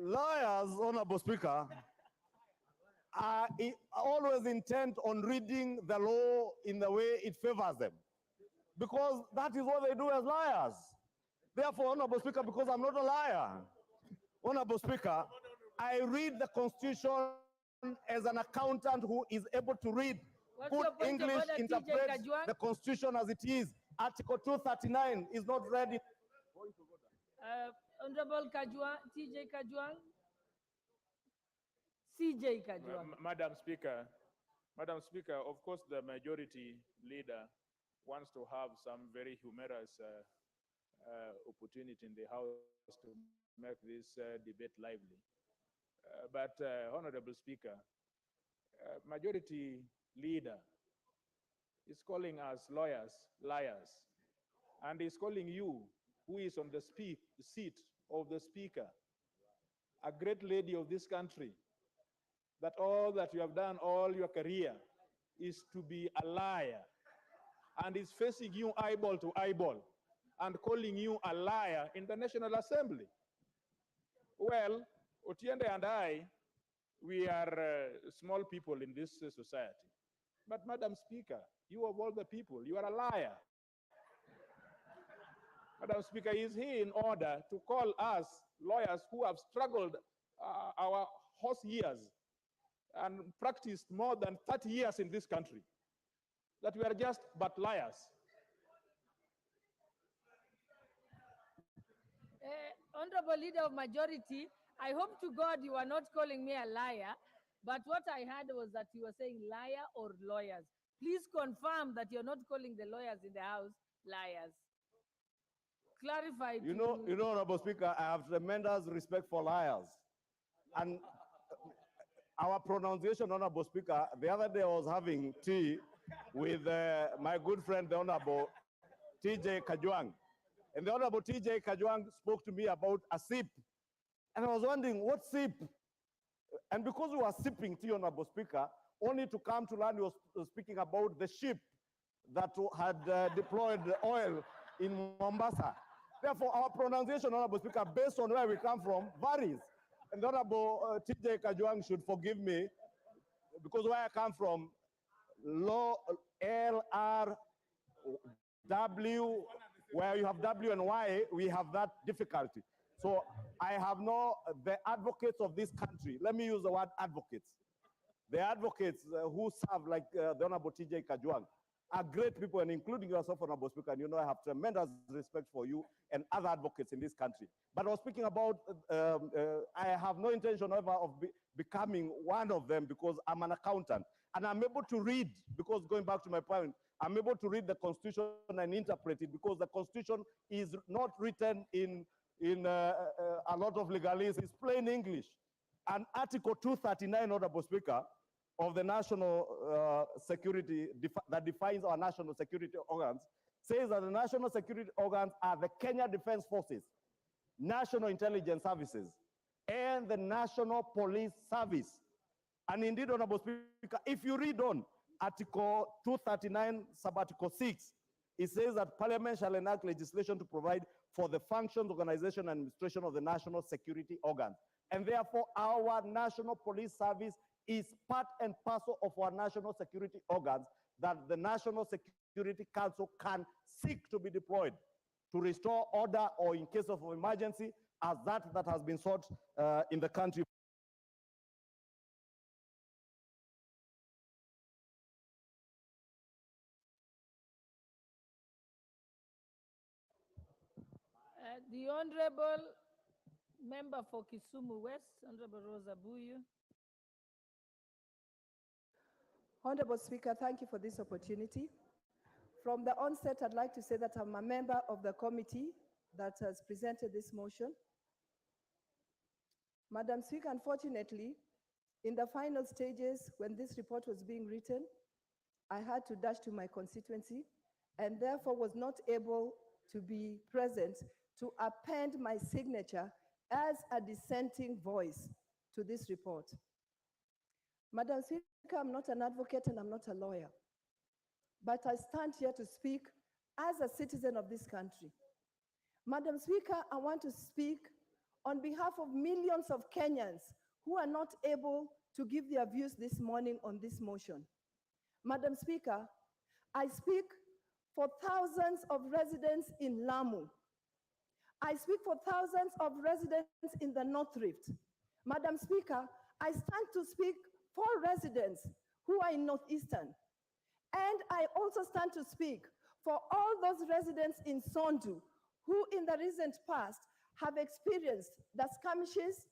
Lawyers, Honorable Speaker, are always intent on reading the law in the way it favors them, because that is what they do as lawyers. Therefore, Honorable Speaker, because I'm not a liar, Honorable Speaker, I read the Constitution as an accountant who is able to read good English, interpret the Constitution as it is. Article 239 is not read. Honorable Kajwang, TJ Kajwang. CJ Kajwang. Madam Speaker, of course, the majority leader wants to have some very humorous opportunity in the House to make this debate lively. But Honorable Speaker, majority leader is calling us lawyers liars, and is calling you, who is on the seat of the Speaker, a great lady of this country, that all that you have done all your career is to be a liar, and is facing you eyeball to eyeball and calling you a liar in the National Assembly. Well, Otiende and I, we are small people in this society. But Madam Speaker, you of all the people, you are a liar. Madam Speaker, is he in order to call us lawyers who have struggled our horse years and practiced more than 30 years in this country, that we are just but liars? Honorable Leader of Majority, I hope to God you are not calling me a liar, but what I heard was that you were saying liar or lawyers. Please confirm that you're not calling the lawyers in the House liars. Clarify. You know, Honorable Speaker, I have tremendous respect for liars. And our pronunciation, Honorable Speaker, the other day I was having tea with my good friend, the Honorable TJ Kajwang. And the Honorable TJ Kajwang spoke to me about a sip. And I was wondering, what sip? And because we were sipping tea, Honorable Speaker, only to come to learn he was speaking about the ship that had deployed oil in Mombasa. Therefore, our pronunciation, Honorable Speaker, based on where we come from, varies. And the Honorable TJ Kajwang should forgive me, because where I come from, L-R-W, where you have W and Y, we have that difficulty. So I have the advocates of this country, let me use the word advocates. The advocates who serve, like the Honorable TJ Kajwang, are great people, and including yourself, Honorable Speaker, and you know I have tremendous respect for you and other advocates in this country. But I was speaking about, I have no intention ever of becoming one of them, because I'm an accountant. And I'm able to read, because going back to my point, I'm able to read the Constitution and interpret it, because the Constitution is not written in a lot of legalese, it's plain English. And Article 239, Honorable Speaker, of the national security, that defines our national security organs, says that the national security organs are the Kenya Defense Forces, National Intelligence Services, and the National Police Service. And indeed, Honorable Speaker, if you read on Article 239, Sub-Article 6, it says that Parliament shall enact legislation to provide for the functions, organization, and administration of the national security organs. And therefore, our National Police Service is part and parcel of our national security organs that the National Security Council can seek to be deployed to restore order, or in case of emergency, as that has been sought in the country. The Honorable Member for Kisumu West, Honorable Rosa Buyu. Honorable Speaker, thank you for this opportunity. From the onset, I'd like to say that I'm a member of the committee that has presented this motion. Madam Speaker, unfortunately, in the final stages, when this report was being written, I had to dash to my constituency, and therefore was not able to be present to append my signature as a dissenting voice to this report. Madam Speaker, I'm not an advocate and I'm not a lawyer, but I stand here to speak as a citizen of this country. Madam Speaker, I want to speak on behalf of millions of Kenyans who are not able to give their views this morning on this motion. Madam Speaker, I speak for thousands of residents in Lamu. I speak for thousands of residents in the North Rift. Madam Speaker, I stand to speak for residents who are in Northeastern. And I also stand to speak for all those residents in Sondu who in the recent past have experienced the skirmishes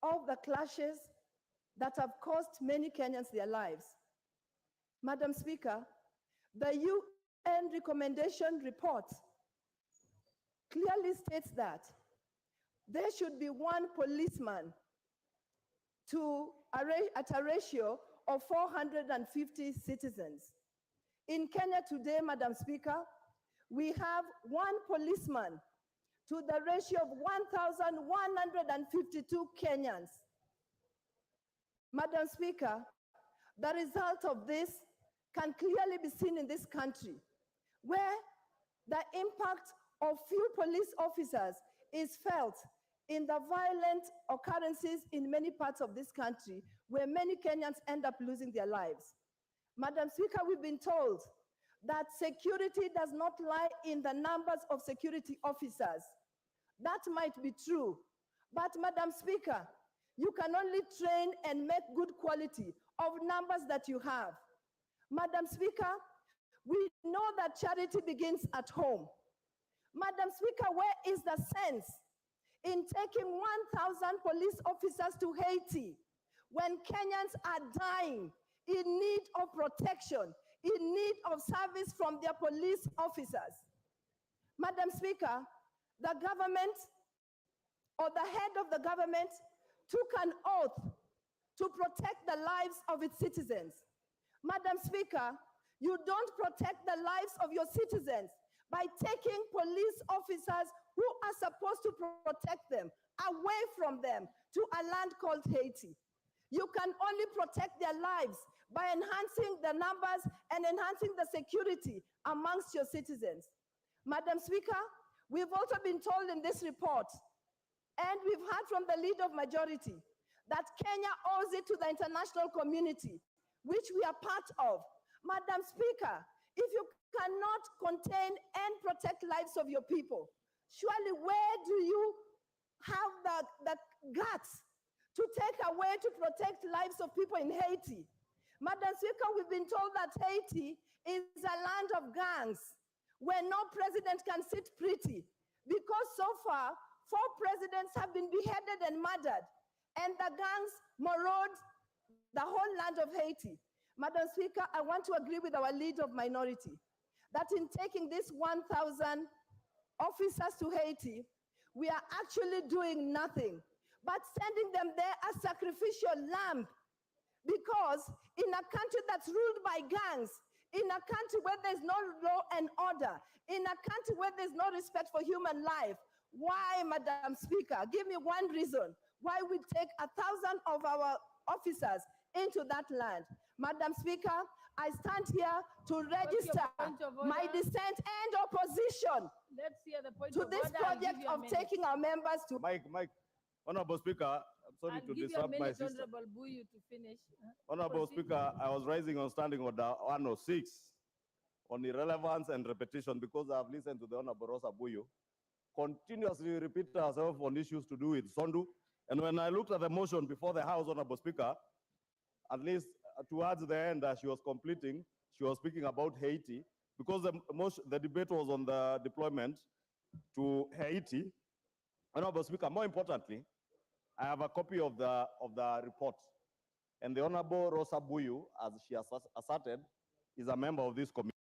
of the clashes that have cost many Kenyans their lives. Madam Speaker, the UN recommendation report clearly states that there should be one policeman at a ratio of 450 citizens. In Kenya today, Madam Speaker, we have one policeman to the ratio of 1,152 Kenyans. Madam Speaker, the result of this can clearly be seen in this country, where the impact of few police officers is felt in the violent occurrences in many parts of this country, where many Kenyans end up losing their lives. Madam Speaker, we've been told that security does not lie in the numbers of security officers. That might be true, but Madam Speaker, you can only train and make good quality of numbers that you have. Madam Speaker, we know that charity begins at home. Madam Speaker, where is the sense in taking 1,000 police officers to Haiti when Kenyans are dying in need of protection, in need of service from their police officers? Madam Speaker, the government or the head of the government took an oath to protect the lives of its citizens. Madam Speaker, you don't protect the lives of your citizens by taking police officers who are supposed to protect them away from them to a land called Haiti. You can only protect their lives by enhancing the numbers and enhancing the security amongst your citizens. Madam Speaker, we've also been told in this report, and we've heard from the leader of majority, that Kenya owes it to the international community, which we are part of. Madam Speaker, if you cannot contain and protect lives of your people, surely where do you have the guts to take away to protect lives of people in Haiti? Madam Speaker, we've been told that Haiti is a land of gangs where no president can sit pretty, because so far, 4 presidents have been beheaded and murdered, and the gangs maraud the whole land of Haiti. Madam Speaker, I want to agree with our leader of minority that in taking these 1,000 officers to Haiti, we are actually doing nothing but sending them there as sacrificial lamb. Because in a country that's ruled by gangs, in a country where there's no law and order, in a country where there's no respect for human life, why, Madam Speaker, give me one reason why we take 1,000 of our officers into that land. Madam Speaker, I stand here to register my dissent and opposition Let's hear the point to of this order. I'll give project you a of minute. taking our members to. Mike, Honorable Speaker, I'm sorry I'll to give you a disrupt my minute, sister. Honorable Buyu, to finish. Honorable Proceed. Speaker, I was rising on standing order 106 on irrelevance and repetition because I've listened to the Honorable Rosa Buyu continuously repeat herself on issues to do with Sondu. And when I looked at the motion before the House, Honorable Speaker, at least towards the end, as she was completing, she was speaking about Haiti, because the debate was on the deployment to Haiti. Honorable Speaker, more importantly, I have a copy of the report. And the Honorable Rosa Buyu, as she has asserted, is a member of this committee.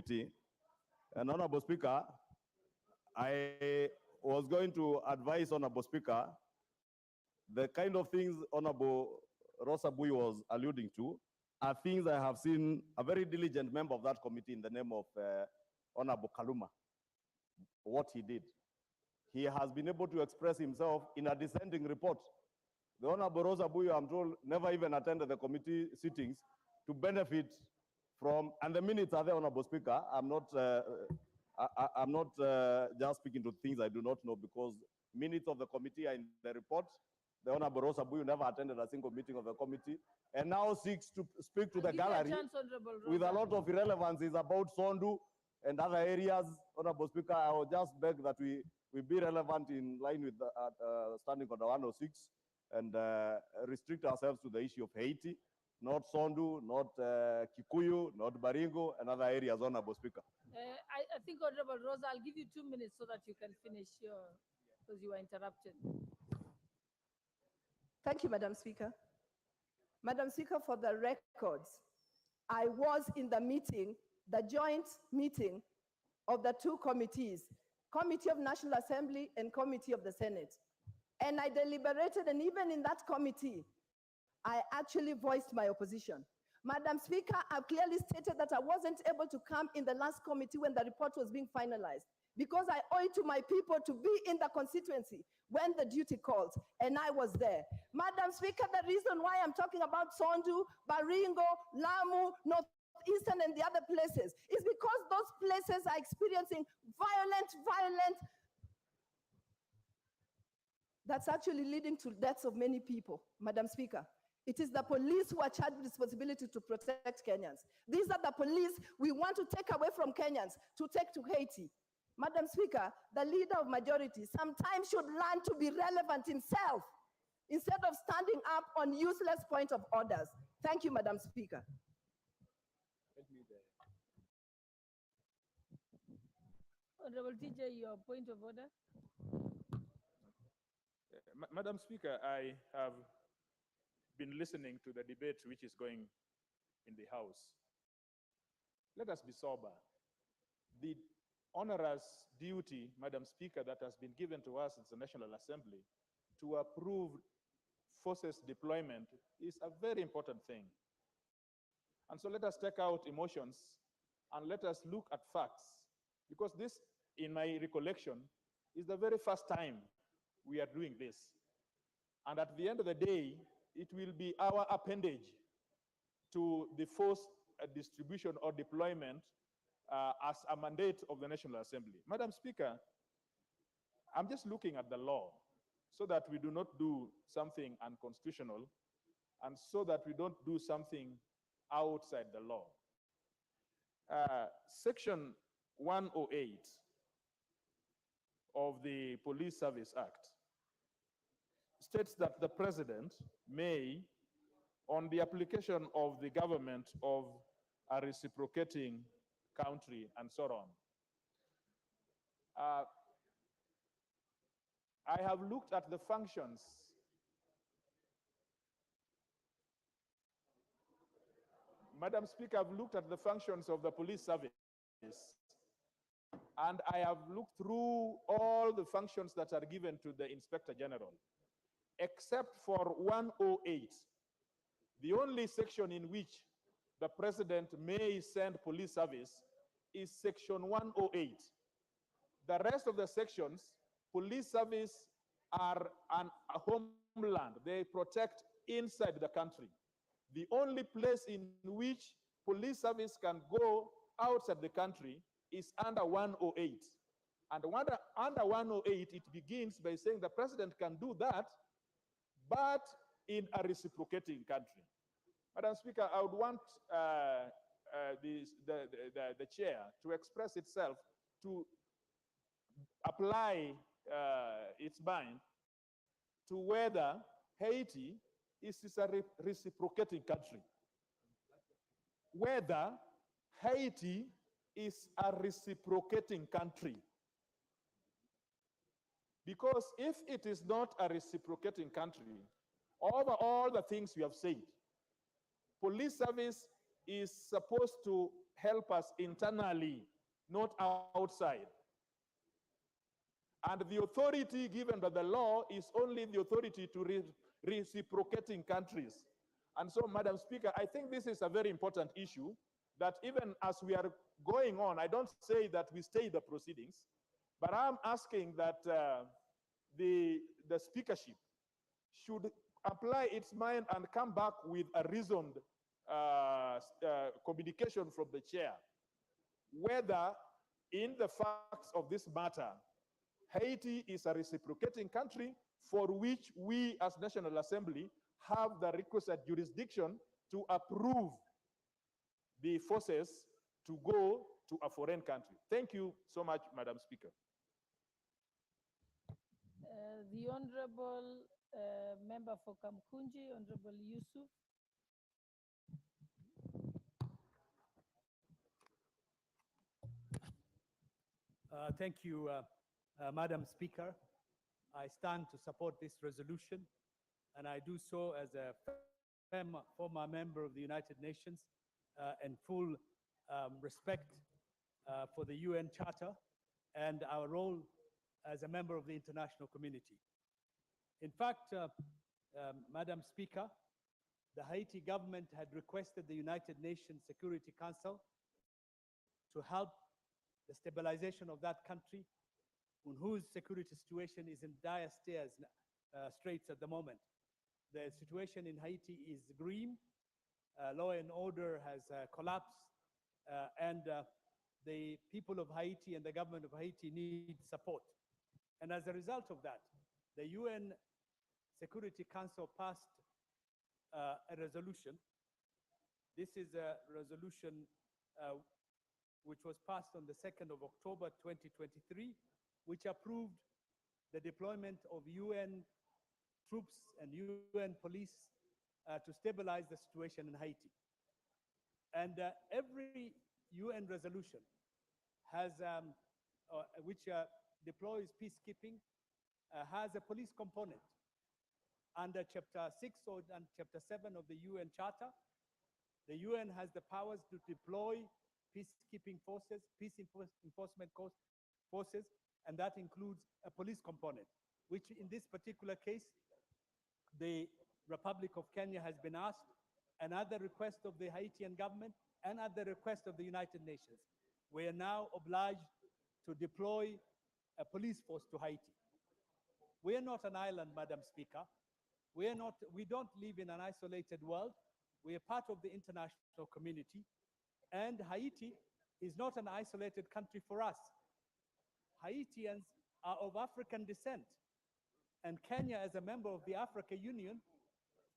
committee. And Honorable Speaker, I was going to advise Honorable Speaker, the kind of things Honorable Rosa Bui was alluding to are things I have seen a very diligent member of that committee in the name of Honorable Kaluma, what he did. He has been able to express himself in a dissenting report. The Honorable Rosa Bui, I'm told, never even attended the committee sittings to benefit from, and the minutes are there, Honorable Speaker. I'm not just speaking to things I do not know, because minutes of the committee are in the report. The Honorable Rosa Bui never attended a single meeting of the committee, and now seeks to speak to the gallery with a lot of irrelevancies about Sondu and other areas. Honorable Speaker, I will just beg that we be relevant in line with the, Standing Order 106 and restrict ourselves to the issue of Haiti, not Sondu, not Kikuyu, not Baringo, and other areas, Honorable Speaker. I think, Honorable Rosa, I'll give you 2 minutes so that you can finish your, because you were interrupted. Thank you, Madam Speaker. Madam Speaker, for the records, I was in the meeting, the joint meeting of the two committees, Committee of National Assembly and Committee of the Senate. And I deliberated, and even in that committee, I actually voiced my opposition. Madam Speaker, I've clearly stated that I wasn't able to come in the last committee when the report was being finalized, because I owe it to my people to be in the constituency when the duty calls, and I was there. Madam Speaker, the reason why I'm talking about Sondu, Baringo, Lamu, Northeastern, and the other places is because those places are experiencing violent, that's actually leading to deaths of many people, Madam Speaker. It is the police who are charged with responsibility to protect Kenyans. These are the police we want to take away from Kenyans to take to Haiti. Madam Speaker, the leader of majority sometimes should learn to be relevant himself instead of standing up on useless point of orders. Thank you, Madam Speaker. Honorable TJ, your point of order. Madam Speaker, I have been listening to the debate which is going in the House. Let us be sober. The onerous duty, Madam Speaker, that has been given to us as the National Assembly to approve forces deployment is a very important thing. And so let us take out emotions and let us look at facts, because this, in my recollection, is the very first time we are doing this. And at the end of the day, it will be our appendage to the force distribution or deployment as a mandate of the National Assembly. Madam Speaker, I'm just looking at the law so that we do not do something unconstitutional and so that we don't do something outside the law. Section 108 of the Police Service Act states that the president may, on the application of the government of a reciprocating country and so on. I have looked at the functions. Madam Speaker, I've looked at the functions of the police service, and I have looked through all the functions that are given to the Inspector General, except for 108, the only section in which the president may send police service is section 108. The rest of the sections, police service are a homeland. They protect inside the country. The only place in which police service can go outside the country is under 108. And under 108, it begins by saying the president can do that, but in a reciprocating country. Madam Speaker, I would want the chair to express itself to apply its mind to whether Haiti is a reciprocating country. Whether Haiti is a reciprocating country. Because if it is not a reciprocating country, over all the things we have said, police service is supposed to help us internally, not outside. And the authority given by the law is only the authority to reciprocating countries. And so, Madam Speaker, I think this is a very important issue that even as we are going on, I don't say that we stay the proceedings, but I'm asking that the speakership should apply its mind and come back with a reasoned communication from the chair, whether in the facts of this matter, Haiti is a reciprocating country for which we as National Assembly have the requisite jurisdiction to approve the forces to go to a foreign country. Thank you so much, Madam Speaker. The Honorable Member for Kamkunji, Honorable Yusuf. Thank you, Madam Speaker. I stand to support this resolution, and I do so as a former member of the United Nations and full respect for the UN Charter and our role as a member of the international community. In fact, Madam Speaker, the Haiti government had requested the United Nations Security Council to help the stabilization of that country, on whose security situation is in dire straits at the moment. The situation in Haiti is grim. Law and order has collapsed, and the people of Haiti and the government of Haiti need support. And as a result of that, the UN Security Council passed a resolution. This is a resolution which was passed on the 2nd of October 2023, which approved the deployment of UN troops and UN police to stabilize the situation in Haiti. And every UN resolution has, which deploys peacekeeping, has a police component. Under Chapter 6 or Chapter 7 of the UN Charter, the UN has the powers to deploy peacekeeping forces, peace enforcement forces, and that includes a police component, which in this particular case, the Republic of Kenya has been asked, and at the request of the Haitian government and at the request of the United Nations, we are now obliged to deploy a police force to Haiti. We are not an island, Madam Speaker. We don't live in an isolated world. We are part of the international community, and Haiti is not an isolated country for us. Haitians are of African descent, and Kenya, as a member of the African Union,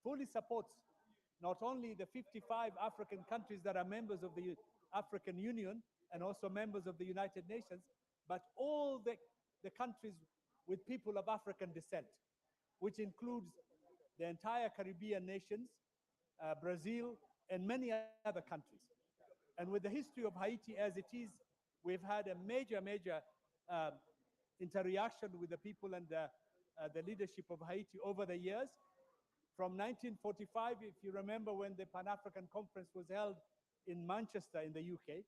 fully supports not only the 55 African countries that are members of the African Union and also members of the United Nations, but all the countries with people of African descent, which includes the entire Caribbean nations, Brazil, and many other countries. And with the history of Haiti as it is, we've had a major interaction with the people and the leadership of Haiti over the years. From 1945, if you remember, when the Pan-African Conference was held in Manchester in the UK,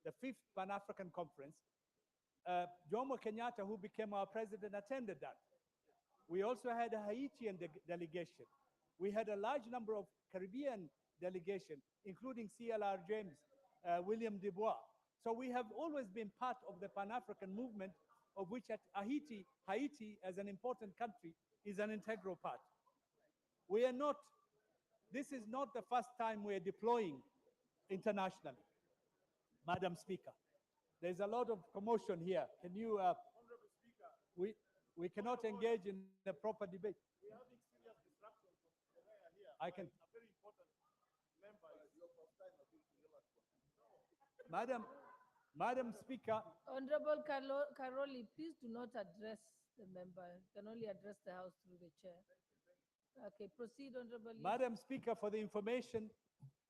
the 5th Pan-African Conference, Jomo Kenyatta, who became our president, attended that. We also had a Haitian delegation. We had a large number of Caribbean delegation, including CLR James, William Dubois. So we have always been part of the Pan-African movement, of which at Haiti, as an important country, is an integral part. We are not, this is not the first time we are deploying internationally, Madam Speaker. There's a lot of commotion here. Can you, Honorable Speaker, we cannot engage in the proper debate. we're having serious disruptions of the air here. I can, A very important member is your first time, I think, to hear us. Madam Speaker, Honorable Caroli, please do not address the member. You can only address the House through the chair. Okay, proceed, Honorable. Madam Speaker, for the information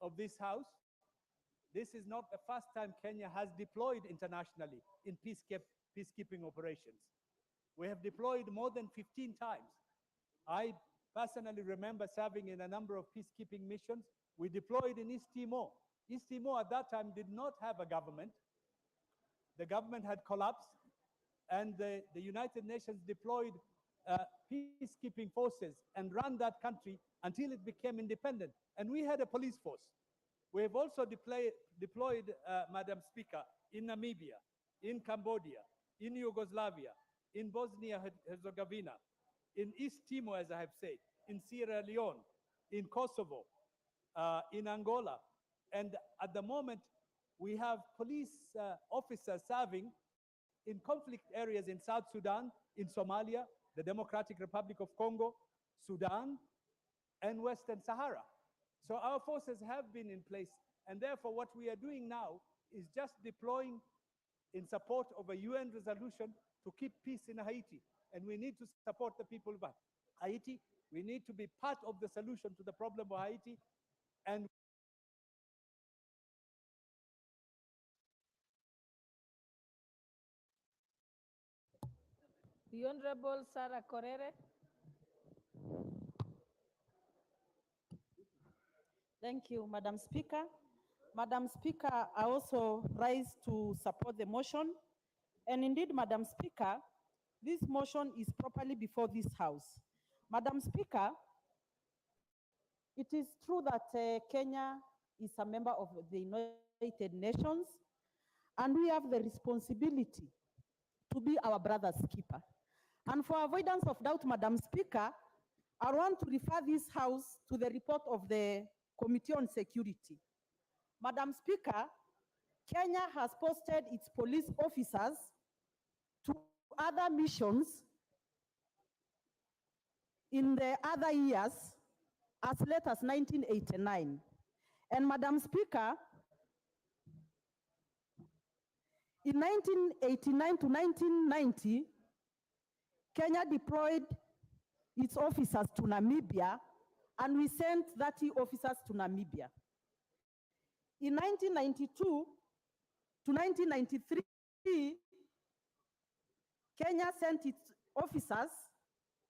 of this House, this is not the first time Kenya has deployed internationally in peacekeeping operations. We have deployed more than 15 times. I personally remember serving in a number of peacekeeping missions. We deployed in East Timor. East Timor at that time did not have a government. The government had collapsed, and the United Nations deployed peacekeeping forces and ran that country until it became independent. And we had a police force. We have also deployed, Madam Speaker, in Namibia, in Cambodia, in Yugoslavia, in Bosnia-Herzegovina, in East Timor, as I have said, in Sierra Leone, in Kosovo, in Angola. And at the moment, we have police officers serving in conflict areas in South Sudan, in Somalia, the Democratic Republic of Congo, Sudan, and Western Sahara. So our forces have been in place, and therefore what we are doing now is just deploying in support of a UN resolution to keep peace in Haiti. And we need to support the people of Haiti. We need to be part of the solution to the problem of Haiti. And The Honorable Sarah Korere. Thank you, Madam Speaker. Madam Speaker, I also rise to support the motion. And indeed, Madam Speaker, this motion is properly before this House. Madam Speaker, it is true that Kenya is a member of the United Nations, and we have the responsibility to be our brother's keeper. And for avoidance of doubt, Madam Speaker, I want to refer this House to the report of the Committee on Security. Madam Speaker, Kenya has posted its police officers to other missions in the other years as late as 1989. And Madam Speaker, in 1989 to 1990, Kenya deployed its officers to Namibia, and we sent 30 officers to Namibia. In 1992 to 1993, Kenya sent its officers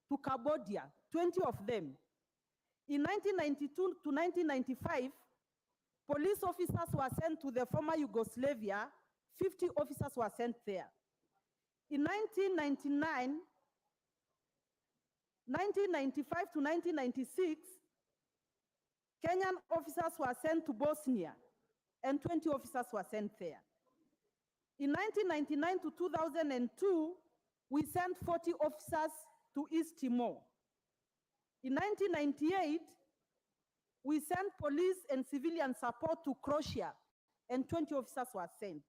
to Cambodia, 20 of them. In 1992 to 1995, police officers were sent to the former Yugoslavia, 50 officers were sent there. In 1995 to 1996, Kenyan officers were sent to Bosnia, and 20 officers were sent there. In 1999 to 2002, we sent 40 officers to East Timor. In 1998, we sent police and civilian support to Croatia, and 20 officers were sent.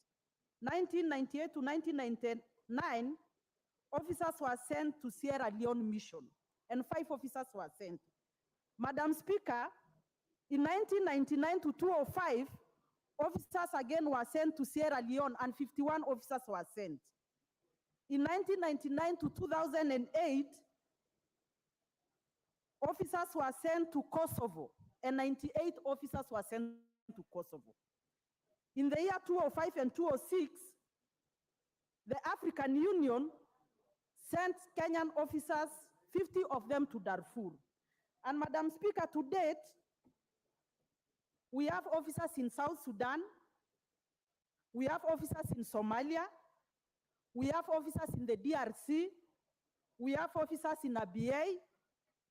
1998 to 1999, officers were sent to Sierra Leone mission, and 5 officers were sent. Madam Speaker, in 1999 to 2005, officers again were sent to Sierra Leone, and 51 officers were sent. In 1999 to 2008, officers were sent to Kosovo, and 98 officers were sent to Kosovo. In the year 2005 and 2006, the African Union sent Kenyan officers, 50 of them to Darfur. And Madam Speaker, to date, we have officers in South Sudan, we have officers in Somalia, we have officers in the DRC, we have officers in Abyei,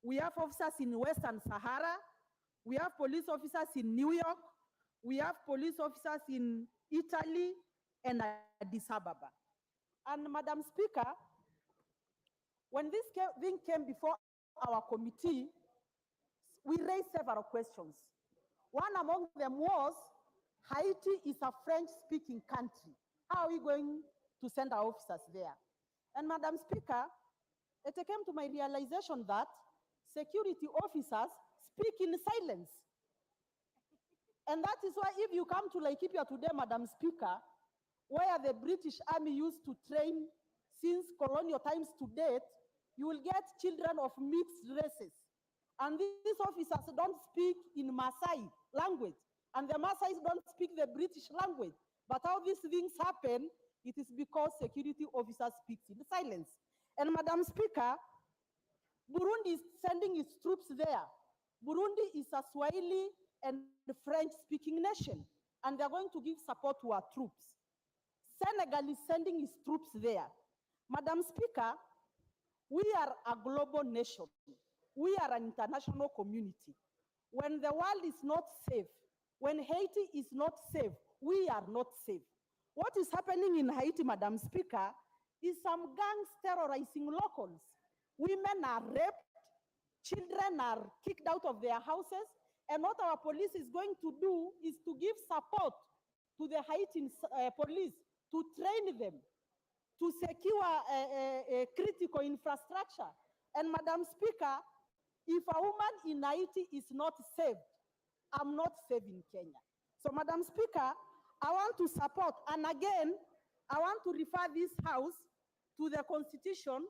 we have officers in Western Sahara, we have police officers in New York, we have police officers in Italy and Addis Ababa. And Madam Speaker, when this thing came before our committee, we raised several questions. One among them was, Haiti is a French-speaking country. How are we going to send our officers there? And Madam Speaker, it came to my realization that security officers speak in silence. And that is why if you come to Laikipia today, Madam Speaker, where the British Army used to train since colonial times to date, you will get children of mixed races. And these officers don't speak in Maasai language, and the Maasais don't speak the British language. But how these things happen, it is because security officers speak in silence. And Madam Speaker, Burundi is sending its troops there. Burundi is a Swahili and French-speaking nation. and they're going to give support to our troops. Senegal is sending its troops there. Madam Speaker, we are a global nation. We are an international community. When the world is not safe, when Haiti is not safe, we are not safe. What is happening in Haiti, Madam Speaker, is some gangs terrorizing locals. Women are raped, children are kicked out of their houses, and what our police is going to do is to give support to the Haitian police to train them, to secure critical infrastructure. And Madam Speaker, if a woman in Haiti is not saved, I'm not saving Kenya. So Madam Speaker, I want to support, and again, I want to refer this House to the Constitution.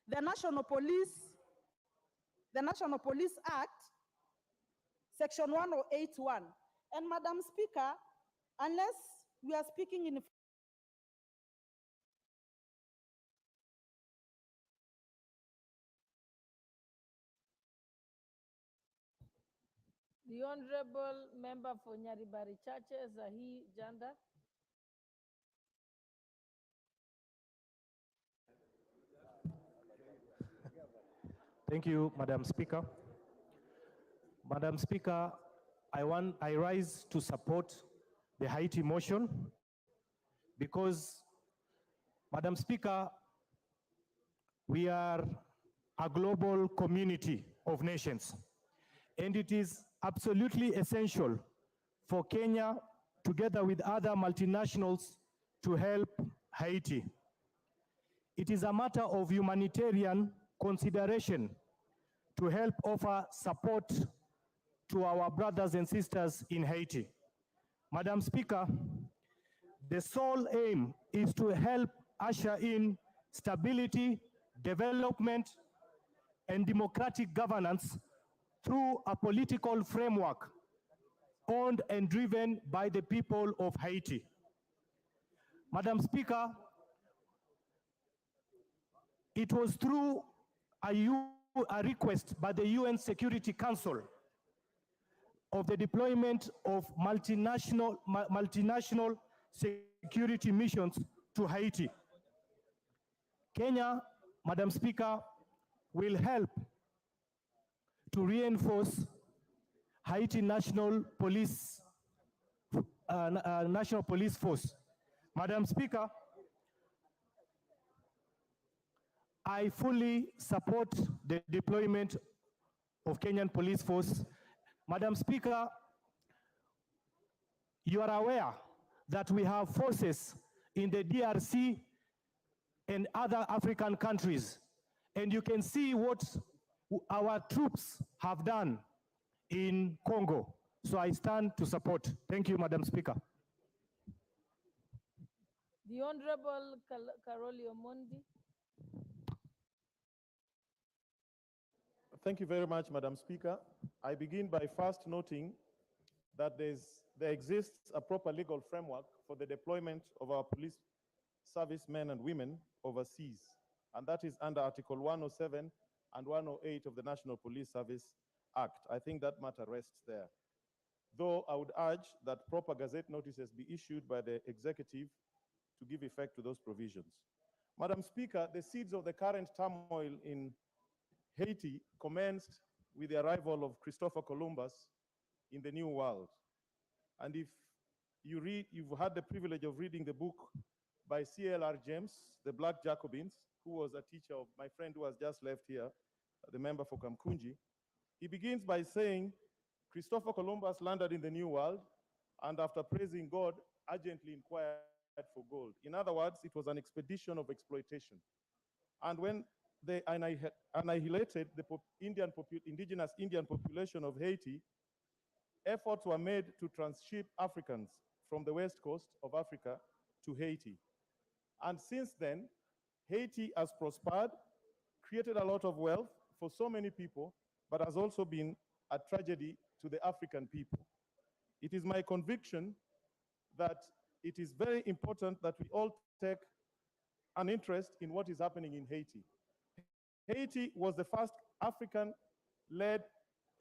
The National Police Act, Section 1081. And Madam Speaker, unless we are speaking in The Honorable Member for Nyaribari Chache, Zahi Janda. Thank you, Madam Speaker. Madam Speaker, I rise to support the Haiti motion because, Madam Speaker, we are a global community of nations, and it is absolutely essential for Kenya, together with other multinationals, to help Haiti. It is a matter of humanitarian consideration to help offer support to our brothers and sisters in Haiti. Madam Speaker, the sole aim is to help usher in stability, development, and democratic governance through a political framework owned and driven by the people of Haiti. Madam Speaker, it was through a request by the UN Security Council of the deployment of multinational security missions to Haiti. Kenya, Madam Speaker, will help to reinforce Haiti National Police Force. Madam Speaker, I fully support the deployment of Kenyan Police Force. Madam Speaker, you are aware that we have forces in the DRC and other African countries, and you can see what our troops have done in Congo. So I stand to support. Thank you, Madam Speaker. The Honorable Karoli Omondi. Thank you very much, Madam Speaker. I begin by first noting that there exists a proper legal framework for the deployment of our police servicemen and women overseas, and that is under Article 107 and 108 of the National Police Service Act. I think that matter rests there. Though I would urge that proper gazette notices be issued by the executive to give effect to those provisions. Madam Speaker, the seeds of the current turmoil in Haiti commenced with the arrival of Christopher Columbus in the New World. And if you read, you've had the privilege of reading the book by C.L.R. James, The Black Jacobins, who was a teacher of my friend who has just left here, the member for Kamkunji. He begins by saying, Christopher Columbus landed in the New World, and after praising God, urgently inquired for gold. In other words, it was an expedition of exploitation. And when they annihilated the indigenous Indian population of Haiti, efforts were made to transship Africans from the west coast of Africa to Haiti. And since then, Haiti has prospered, created a lot of wealth for so many people, but has also been a tragedy to the African people. It is my conviction that it is very important that we all take an interest in what is happening in Haiti. Haiti was the first African-led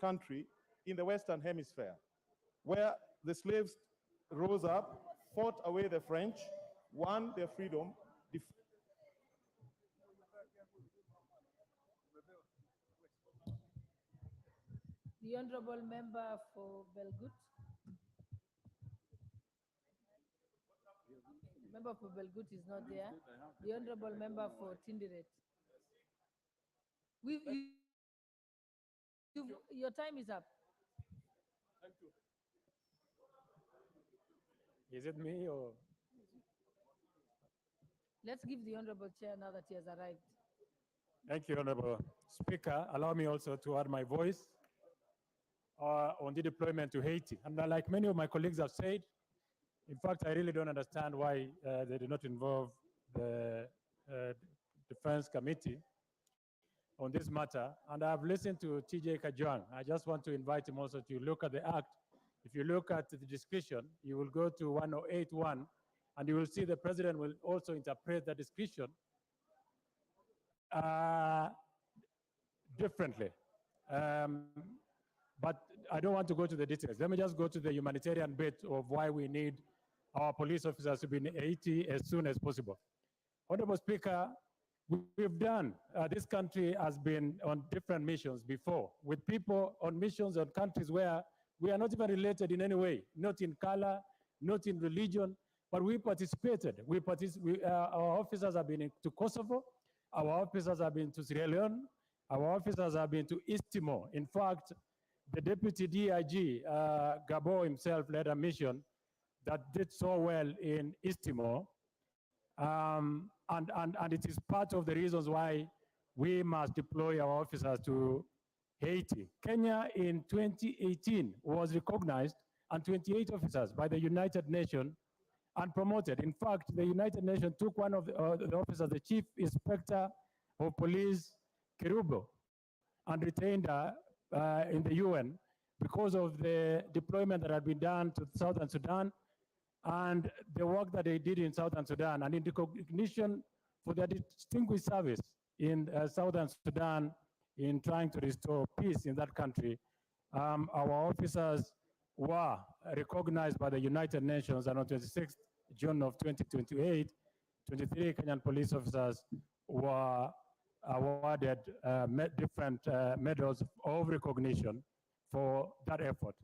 country in the Western Hemisphere, where the slaves rose up, fought away the French, won their freedom. The honorable member for Belgut. Member for Belgut is not there. The honorable member for Tindiret. Your time is up. Is it me or? Let's give the honorable chair now that he has arrived. Thank you, Honorable Speaker. Allow me also to add my voice on the deployment to Haiti. And like many of my colleagues have said, in fact, I really don't understand why they did not involve the Defense Committee on this matter. And I've listened to TJ Kajwang. I just want to invite him also to look at the act. If you look at the discretion, you will go to 1081, and you will see the president will also interpret the discretion differently. But I don't want to go to the details. Let me just go to the humanitarian bit of why we need our police officers to be in Haiti as soon as possible. Honorable Speaker, we've done, this country has been on different missions before, with people on missions on countries where we are not even related in any way, not in color, not in religion, but we participated. Our officers have been to Kosovo, our officers have been to Sierra Leone, our officers have been to East Timor. In fact, the Deputy DIG, Gabo himself, led a mission that did so well in East Timor. And it is part of the reasons why we must deploy our officers to Haiti. Kenya in 2018 was recognized, and 28 officers by the United Nations and promoted. In fact, the United Nations took one of the officers, the Chief Inspector of Police, Kerubo, and retained her in the UN because of the deployment that had been done to Southern Sudan and the work that they did in Southern Sudan, and in recognition for their distinguished service in Southern Sudan in trying to restore peace in that country. Our officers were recognized by the United Nations, and on 26th June of 2028, 23 Kenyan police officers were awarded different medals of recognition for that effort.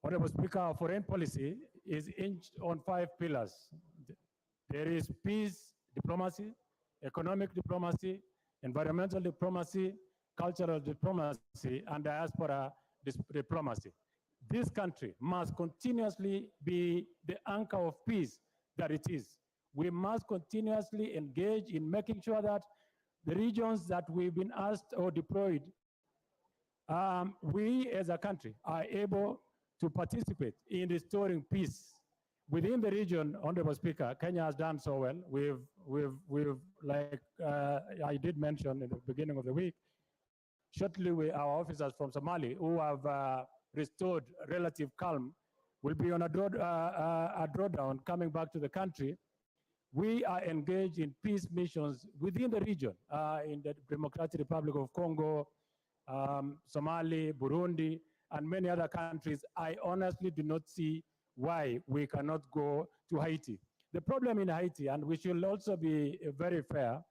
Honorable Speaker, our foreign policy is hinged on 5 pillars. There is peace diplomacy, economic diplomacy, environmental diplomacy, cultural diplomacy, and diaspora diplomacy. This country must continuously be the anchor of peace that it is. We must continuously engage in making sure that the regions that we've been asked or deployed, we as a country are able to participate in restoring peace within the region. Honorable Speaker, Kenya has done so well. We've like I did mention in the beginning of the week, shortly our officers from Somali who have restored relative calm will be on a drawdown coming back to the country. We are engaged in peace missions within the region, in the Democratic Republic of Congo, Somalia, Burundi, and many other countries. I honestly do not see why we cannot go to Haiti. The problem in Haiti, and we should also be very fair,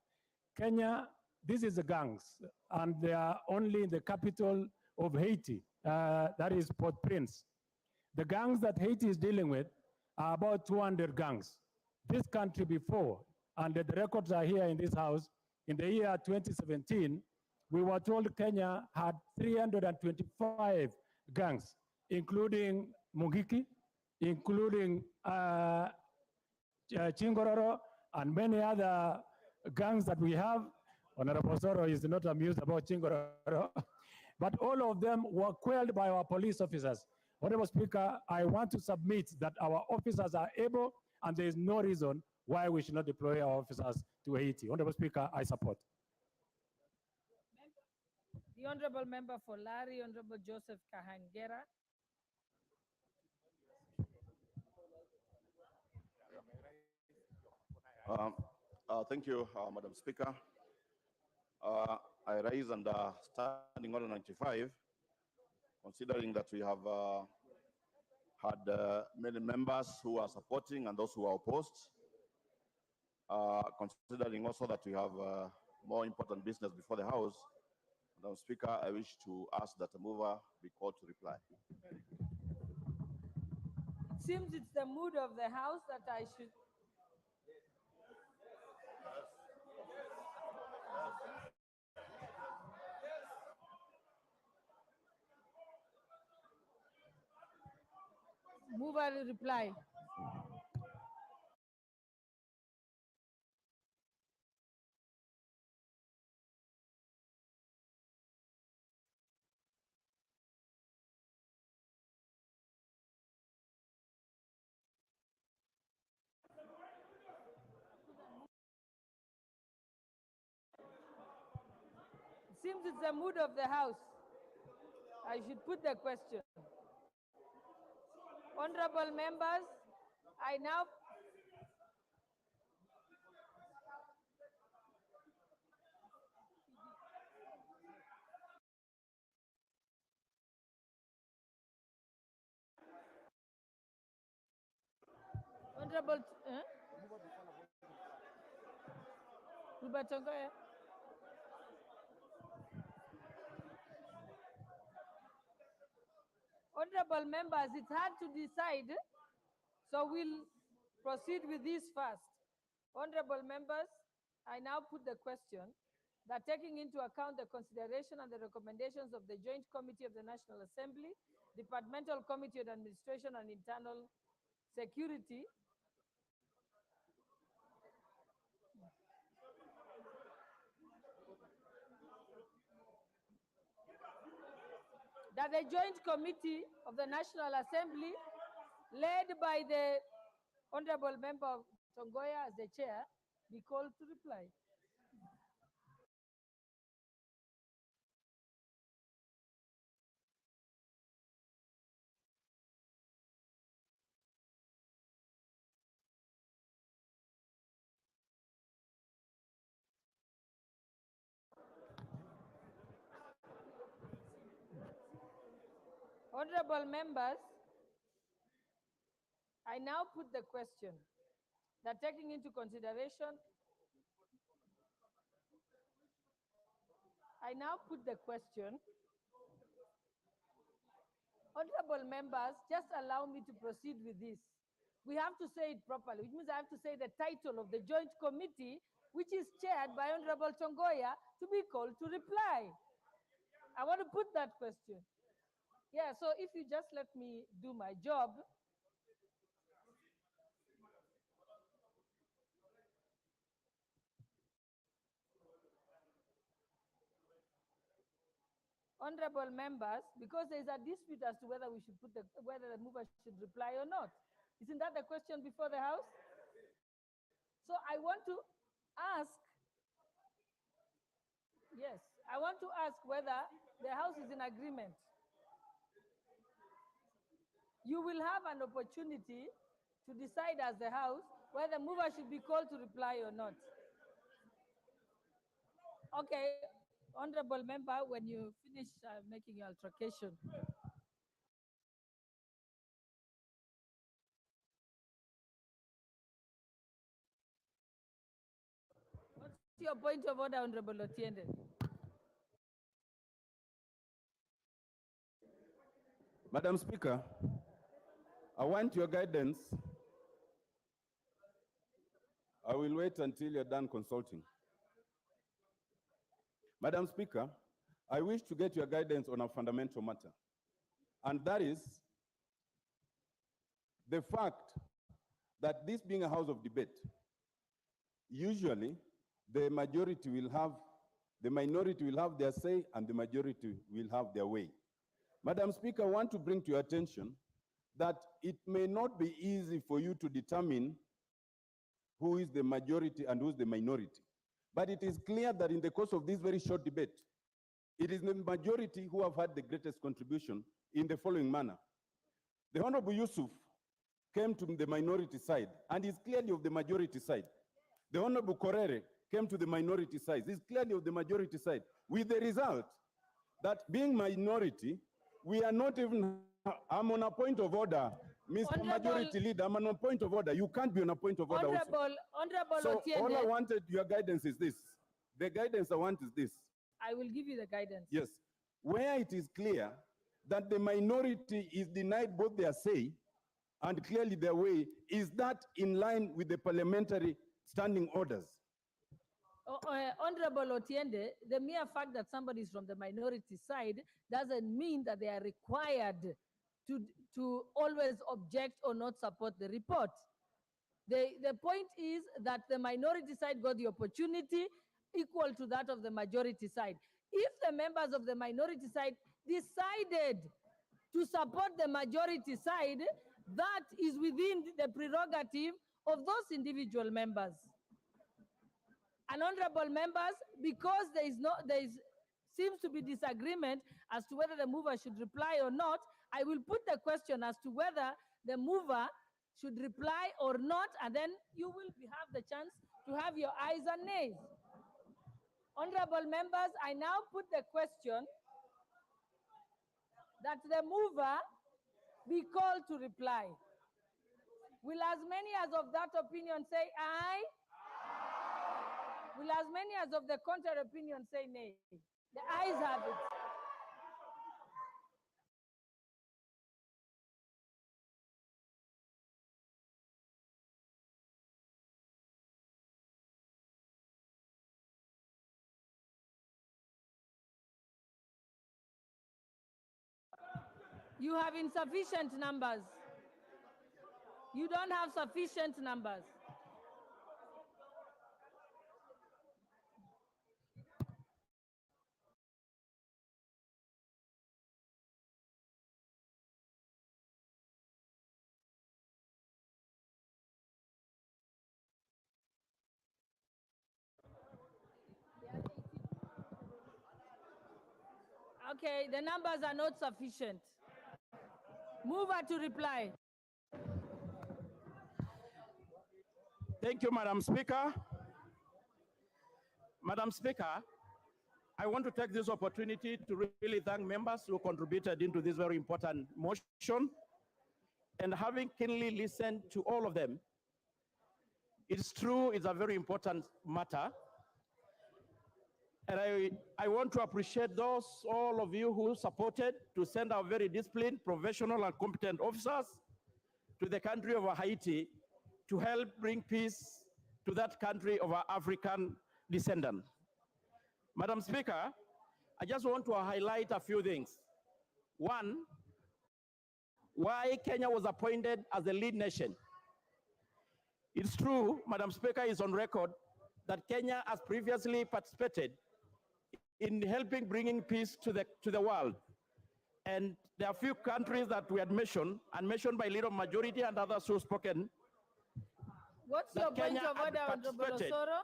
Kenya, this is the gangs, and they are only in the capital of Haiti, that is Port-au-Prince. The gangs that Haiti is dealing with are about 200 gangs. This country before, and the records are here in this house, in the year 2017, we were told Kenya had 325 gangs, including Mungiki, including Chingororo, and many other gangs that we have. Honorable Soro is not amused about Chingororo, but all of them were quelled by our police officers. Honorable Speaker, I want to submit that our officers are able, and there is no reason why we should not deploy our officers to Haiti. Honorable Speaker, I support. The honorable member for Lari, Honorable Joseph Kahangera. Thank you, Madam Speaker. I raise under Standing Order 95, considering that we have had many members who are supporting and those who are opposed, considering also that we have more important business before the House. Madam Speaker, I wish to ask that the mover be called to reply. It seems it's the mood of the House that I should. Mover to reply. It seems it's the mood of the House. I should put the question. Honorable members, I now Honorable Hubert Tongoya. Honorable members, it's hard to decide, so we'll proceed with this first. Honorable members, I now put the question that taking into account the consideration and the recommendations of the Joint Committee of the National Assembly, Departmental Committee on Administration and Internal Security, that the Joint Committee of the National Assembly, led by the Honorable Member Tongoya as the chair, be called to reply. Honorable members, I now put the question that taking into consideration, Honorable members, just allow me to proceed with this. We have to say it properly, which means I have to say the title of the Joint Committee, which is chaired by Honorable Tongoya, to be called to reply. I want to put that question. Yeah, so if you just let me do my job. Honorable members, because there is a dispute as to whether we should put whether the mover should reply or not. Isn't that the question before the House? So I want to ask, yes, I want to ask whether the House is in agreement. You will have an opportunity to decide as the House whether the mover should be called to reply or not. Okay, Honorable Member, when you finish making your altercation. What's your point of order, Honorable Otiende? Madam Speaker, I want your guidance. I will wait until you're done consulting. Madam Speaker, I wish to get your guidance on a fundamental matter, and that is the fact that this being a house of debate, usually the minority will have their say and the majority will have their way. Madam Speaker, I want to bring to your attention that it may not be easy for you to determine who is the majority and who is the minority. But it is clear that in the course of this very short debate, it is the majority who have had the greatest contribution in the following manner. The Honorable Yusuf came to the minority side and is clearly of the majority side. The Honorable Korere came to the minority side. It's clearly of the majority side, with the result that being minority, we are not even, I'm on a point of order. Mr. Majority Leader, I'm on a point of order. You can't be on a point of order. Honorable So all I Otiende, wanted, your guidance is this. The guidance I want is this. I will give you the guidance. Yes, where it is clear that the minority is denied both their say and clearly their way, is that in line with the parliamentary standing orders? Honorable Otiende, the mere fact that somebody is from the minority side doesn't mean that they are required to always object or not support the report. The point is that the minority side got the opportunity equal to that of the majority side. If the members of the minority side decided to support the majority side, that is within the prerogative of those individual members. And honorable members, because seems to be disagreement as to whether the mover should reply or not, I will put the question as to whether the mover should reply or not, and then you will have the chance to have your ayes and nays. Honorable members, I now put the question that the mover be called to reply. Will as many as of that opinion say aye? Will as many as of the contrary opinion say nay? The ayes have it. You have insufficient numbers. You don't have sufficient numbers. Okay, the numbers are not sufficient. Mover to reply. Thank you, Madam Speaker. Madam Speaker, I want to take this opportunity to really thank members who contributed into this very important motion. And having keenly listened to all of them, it's true, it's a very important matter. And I want to appreciate all of you who supported to send our very disciplined, professional, and competent officers to the country of Haiti to help bring peace to that country of our African descendant. Madam Speaker, I just want to highlight a few things. One, why Kenya was appointed as the lead nation. It's true, Madam Speaker, is on record that Kenya has previously participated in helping bringing peace to the world. And there are a few countries that we had mentioned, and mentioned by Leader Majority and others who have spoken. What's your point of order, Honorable Osoro?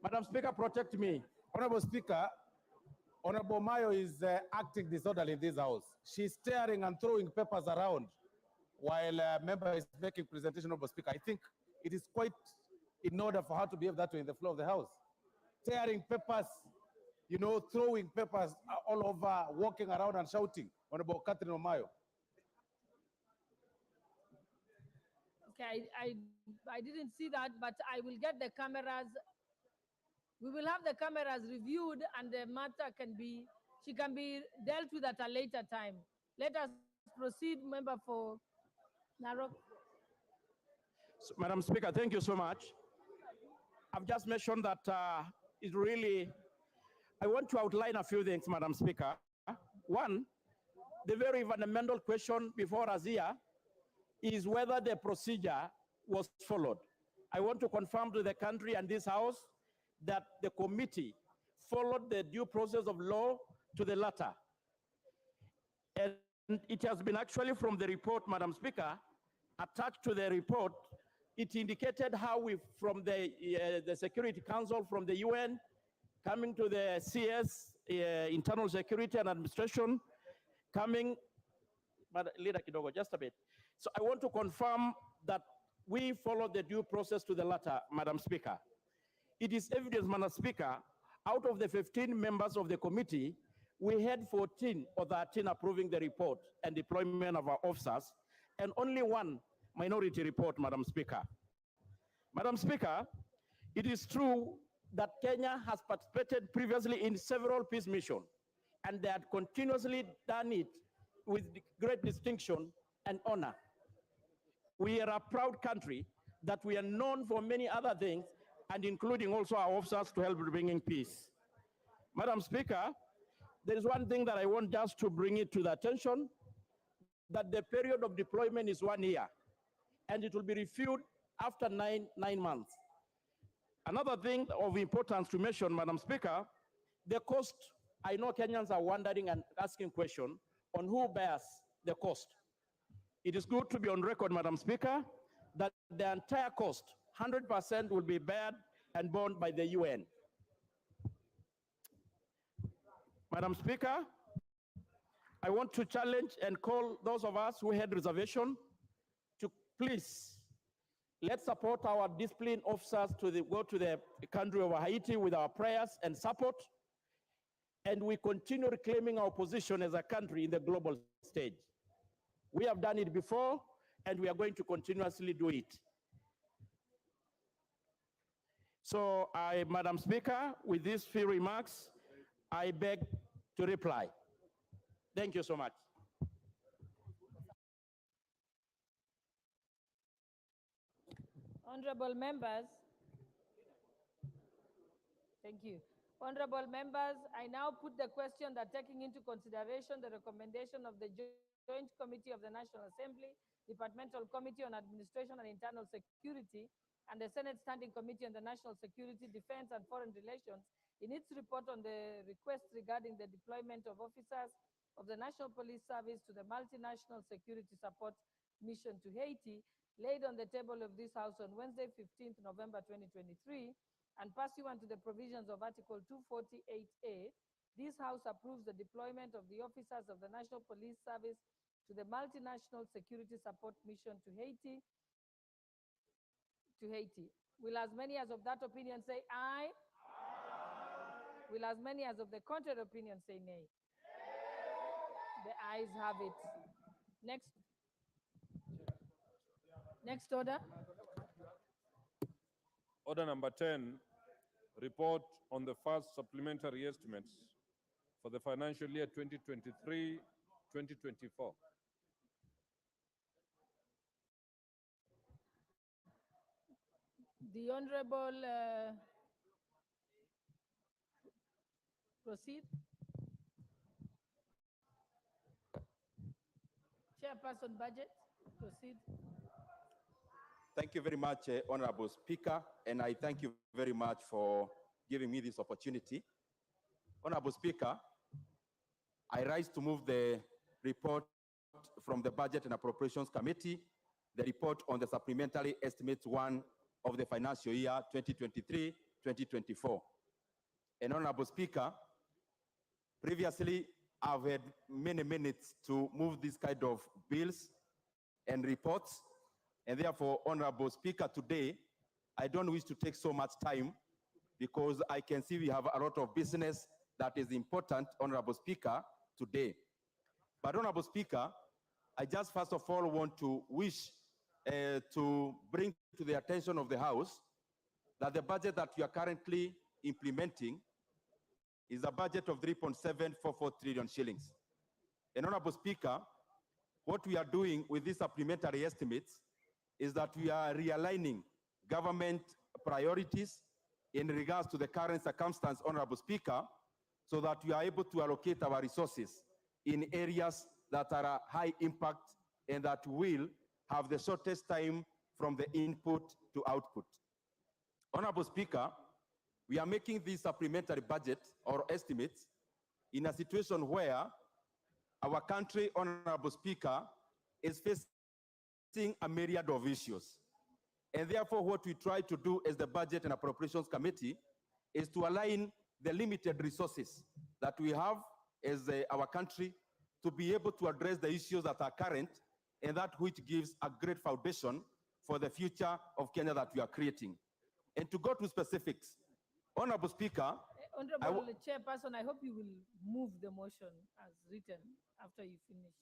Madam Speaker, protect me. Honorable Speaker, Honorable Mayo is acting disorderly in this house. She's tearing and throwing papers around while a member is making presentation. Honorable Speaker, I think it is quite in order for her to behave that way in the floor of the house. Tearing papers, you know, throwing papers all over, walking around and shouting. Honorable Catherine Omayo. Okay, I didn't see that, but I will get the cameras. We will have the cameras reviewed, and the matter she can be dealt with at a later time. Let us proceed, member for Narok. So, Madam Speaker, thank you so much. I've just mentioned that it really, I want to outline a few things, Madam Speaker. One, the very fundamental question before us here is whether the procedure was followed. I want to confirm to the country and this House that the committee followed the due process of law to the letter. And it has been actually from the report, Madam Speaker, attached to the report, it indicated how we, from the Security Council, from the UN, coming to the CS, Internal Security and Administration, coming, but Leader Kidogo, just a bit. So I want to confirm that we followed the due process to the letter, Madam Speaker. It is evidence, Madam Speaker, out of the 15 members of the committee, we had 14 or 13 approving the report and deployment of our officers, and only one minority report, Madam Speaker. Madam Speaker, it is true that Kenya has participated previously in several peace missions, and they had continuously done it with great distinction and honor. We are a proud country that we are known for many other things, and including also our officers to help bringing peace. Madam Speaker, there is one thing that I want just to bring it to the attention, that the period of deployment is 1 year, and it will be reviewed after nine months. Another thing of importance to mention, Madam Speaker, the cost. I know Kenyans are wondering and asking questions on who bears the cost. It is good to be on record, Madam Speaker, that the entire cost, 100%, will be bared and borne by the UN. Madam Speaker, I want to challenge and call those of us who had reservation to please, let's support our discipline officers to go to the country of Haiti with our prayers and support, and we continue reclaiming our position as a country in the global stage. We have done it before, and we are going to continuously do it. So Madam Speaker, with these few remarks, I beg to reply. Thank you so much. Honorable members, thank you. Honorable members, I now put the question that taking into consideration the recommendation of the Joint Committee of the National Assembly, Departmental Committee on Administration and Internal Security, and the Senate Standing Committee on the National Security, Defense, and Foreign Relations, in its report on the request regarding the deployment of officers of the National Police Service to the Multinational Security Support Mission to Haiti, laid on the table of this House on Wednesday, 15th November 2023, and pursuant to the provisions of Article 248A, this House approves the deployment of the officers of the National Police Service to the Multinational Security Support Mission to Haiti. Will as many as of that opinion say aye? Aye. Will as many as of the contrary opinion say nay? The ayes have it. Next order. Order number 10, report on the first supplementary estimates for the financial year 2023-2024. The Honorable proceed. Chairperson Budget, proceed. Thank you very much, Honorable Speaker, and I thank you very much for giving me this opportunity. Honorable Speaker, I rise to move the report from the Budget and Appropriations Committee, the report on the supplementary estimates 1 of the financial year 2023-2024. And Honorable Speaker, previously I've had many minutes to move this kind of bills and reports, and therefore, Honorable Speaker, today I don't wish to take so much time because I can see we have a lot of business that is important, Honorable Speaker, today. But Honorable Speaker, I just first of all want to wish to bring to the attention of the House that the budget that we are currently implementing is a budget of 3.744 trillion shillings. And Honorable Speaker, what we are doing with these supplementary estimates is that we are realigning government priorities in regards to the current circumstance, Honorable Speaker, so that we are able to allocate our resources in areas that are a high impact and that will have the shortest time from the input to output. Honorable Speaker, we are making this supplementary budget or estimates in a situation where our country, Honorable Speaker, is facing a myriad of issues. And therefore, what we try to do as the Budget and Appropriations Committee is to align the limited resources that we have as our country to be able to address the issues that are current and that which gives a great foundation for the future of Kenya that we are creating. And to go to specifics, Honorable Speaker, Honorable Chairperson, I hope you will move the motion as written after you finish.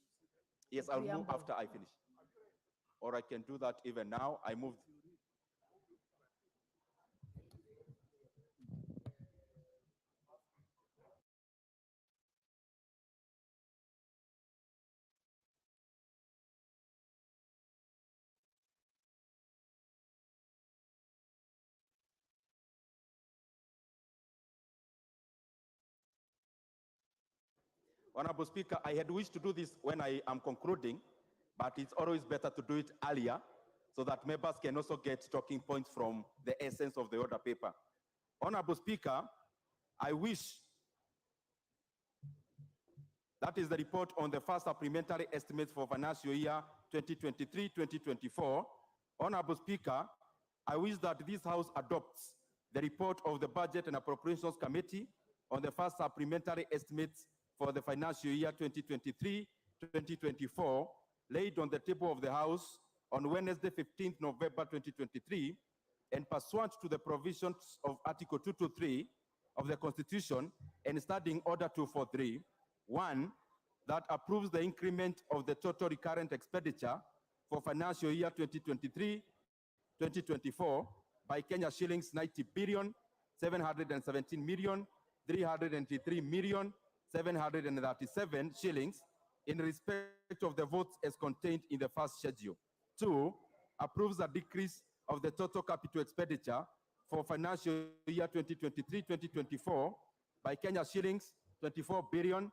yes, the I'll move preamble. after I finish. Or I can do that even now. I move. Honorable Speaker, I had wished to do this when I am concluding, but it's always better to do it earlier so that members can also get talking points from the essence of the order paper. Honorable Speaker, I wish that is the report on the first supplementary estimates for financial year 2023-2024. Honorable Speaker, I wish that this House adopts the report of the Budget and Appropriations Committee on the first supplementary estimates for the financial year 2023-2024, laid on the table of the House on Wednesday, 15th November 2023, and pursuant to the provisions of Article 223 of the Constitution and Standing Order 243, 1, that approves the increment of the total recurrent expenditure for financial year 2023-2024 by Kenya shillings 90 billion, 717 million, 383 million, 737 shillings in respect of the votes as contained in the first schedule. 2, approves a decrease of the total capital expenditure for financial year 2023-2024 by Kenya shillings 24 billion,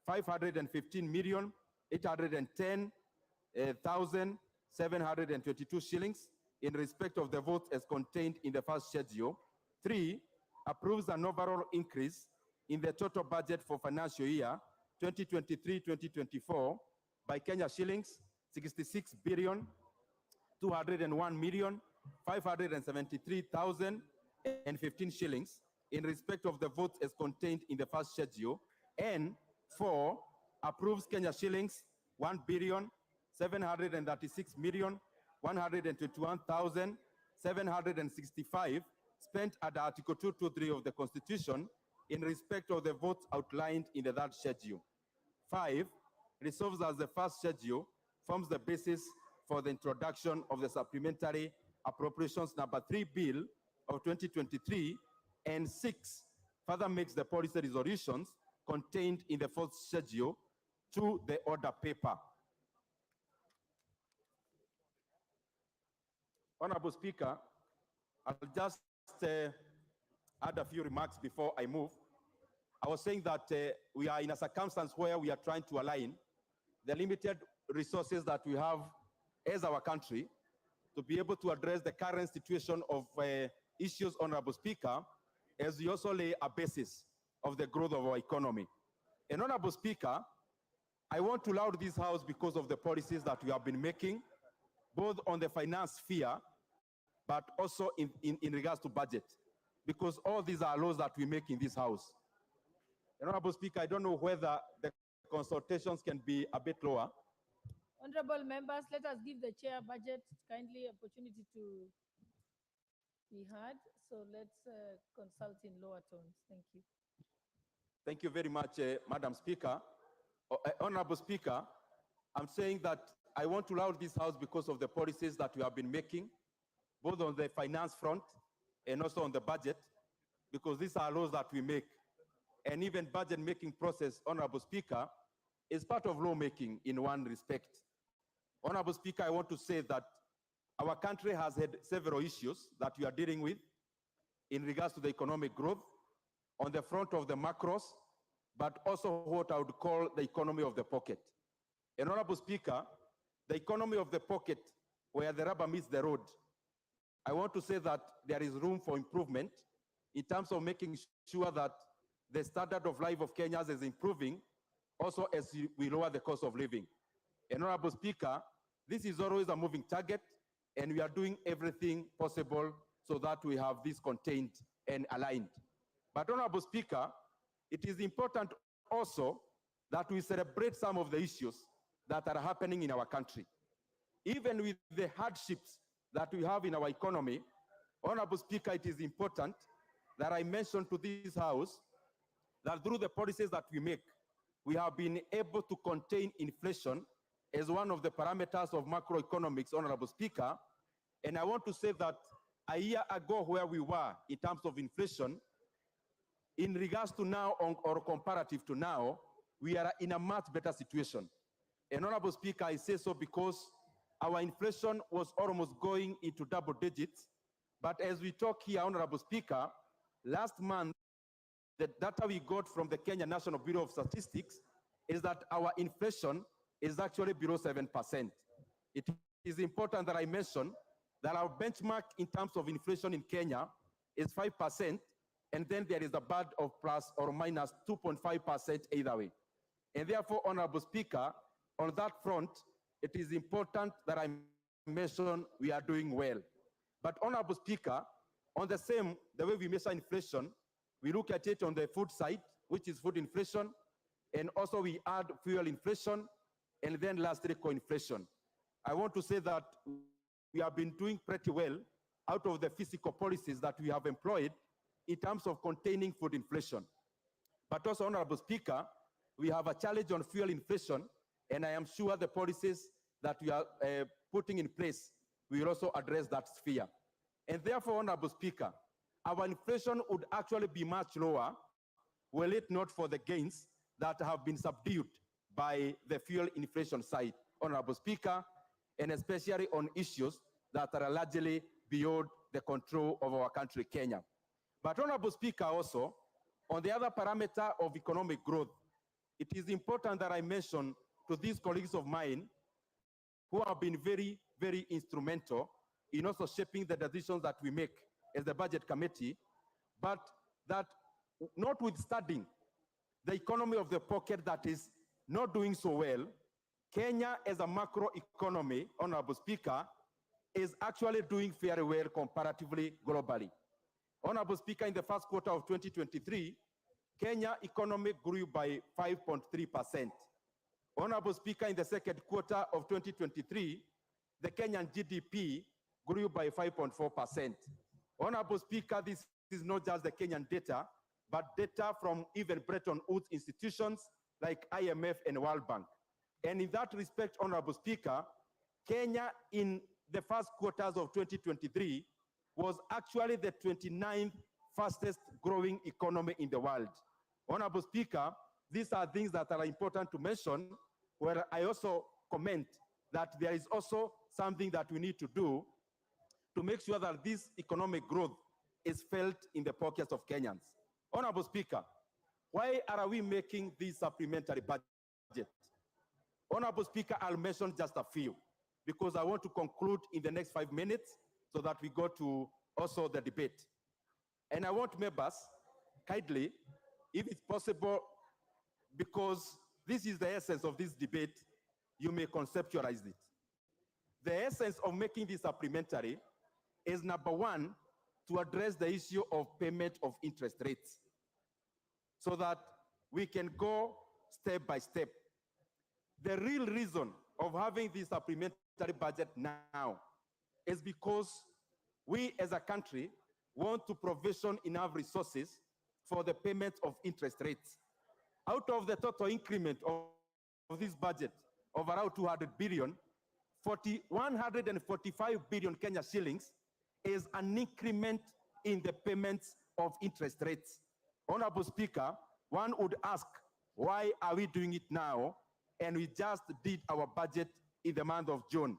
515 million, 810,722 shillings in respect of the votes as contained in the first schedule. 3, approves an overall increase in the total budget for financial year 2023-2024 by Kenya shillings 66 billion, 201 million, 573,015 shillings in respect of the votes as contained in the first schedule. And 4, approves Kenya shillings 1 billion, 736 million, 121,765 spent under Article 223 of the Constitution in respect of the votes outlined in the third schedule. 5, resolves as the first schedule forms the basis for the introduction of the Supplementary Appropriations Number 3 Bill of 2023, and 6, further makes the policy resolutions contained in the fourth schedule to the order paper. Honorable Speaker, I'll just add a few remarks before I move. I was saying that we are in a circumstance where we are trying to align the limited resources that we have as our country to be able to address the current situation of issues, Honorable Speaker, as we also lay a basis of the growth of our economy. And Honorable Speaker, I want to laud this House because of the policies that we have been making, both on the finance sphere, but also in regards to budget, because all these are laws that we make in this House. Honorable Speaker, I don't know whether the consultations can be a bit lower. Honorable members, let us give the chair budget kindly opportunity to be heard. So let's consult in lower tones. Thank you. Thank you very much, Madam Speaker. Honorable Speaker, I'm saying that I want to laud this House because of the policies that we have been making, both on the finance front and also on the budget, because these are laws that we make. And even budget making process, Honorable Speaker, is part of lawmaking in one respect. Honorable Speaker, I want to say that our country has had several issues that we are dealing with in regards to the economic growth on the front of the macros, but also what I would call the economy of the pocket. And Honorable Speaker, the economy of the pocket, where the rubber meets the road, I want to say that there is room for improvement in terms of making sure that the standard of life of Kenyans is improving, also as we lower the cost of living. And Honorable Speaker, this is always a moving target, and we are doing everything possible so that we have this contained and aligned. But Honorable Speaker, it is important also that we celebrate some of the issues that are happening in our country. Even with the hardships that we have in our economy, Honorable Speaker, it is important that I mention to this House that through the policies that we make, we have been able to contain inflation as one of the parameters of macroeconomics, Honorable Speaker. And I want to say that a year ago where we were in terms of inflation, in regards to now or comparative to now, we are in a much better situation. And Honorable Speaker, I say so because our inflation was almost going into double digits. But as we talk here, Honorable Speaker, last month, the data we got from the Kenya National Bureau of Statistics is that our inflation is actually below 7%. It is important that I mention that our benchmark in terms of inflation in Kenya is 5%, and then there is a band of plus or minus 2.5% either way. And therefore, Honorable Speaker, on that front, it is important that I mention we are doing well. But Honorable Speaker, on the way we measure inflation, we look at it on the food side, which is food inflation, and also we add fuel inflation, and then lastly, co-inflation. I want to say that we have been doing pretty well out of the fiscal policies that we have employed in terms of containing food inflation. But also, Honorable Speaker, we have a challenge on fuel inflation, and I am sure the policies that we are putting in place will also address that sphere. And therefore, Honorable Speaker, our inflation would actually be much lower were it not for the gains that have been subdued by the fuel inflation side, Honorable Speaker, and especially on issues that are largely beyond the control of our country, Kenya. But Honorable Speaker, also, on the other parameter of economic growth, it is important that I mention to these colleagues of mine who have been very, very instrumental in also shaping the decisions that we make as the Budget Committee, but that notwithstanding the economy of the pocket that is not doing so well, Kenya as a macro economy, Honorable Speaker, is actually doing very well comparatively globally. Honorable Speaker, in the first quarter of 2023, Kenya economy grew by 5.3%. Honorable Speaker, in the second quarter of 2023, the Kenyan GDP grew by 5.4%. Honorable Speaker, this is not just the Kenyan data, but data from even Bretton Woods institutions like IMF and World Bank. And in that respect, Honorable Speaker, Kenya in the first quarters of 2023 was actually the 29th fastest growing economy in the world. Honorable Speaker, these are things that are important to mention, where I also comment that there is also something that we need to do to make sure that this economic growth is felt in the pockets of Kenyans. Honorable Speaker, why are we making this supplementary budget? Honorable Speaker, I'll mention just a few because I want to conclude in the next 5 minutes so that we go to also the debate. And I want members, kindly, if it's possible, because this is the essence of this debate, you may conceptualize it. The essence of making this supplementary is, number one, to address the issue of payment of interest rates so that we can go step by step. The real reason of having this supplementary budget now is because we as a country want to provision enough resources for the payment of interest rates. Out of the total increment of this budget of around 200 billion, 145 billion Kenya shillings is an increment in the payments of interest rates. Honorable Speaker, one would ask, why are we doing it now? And we just did our budget in the month of June.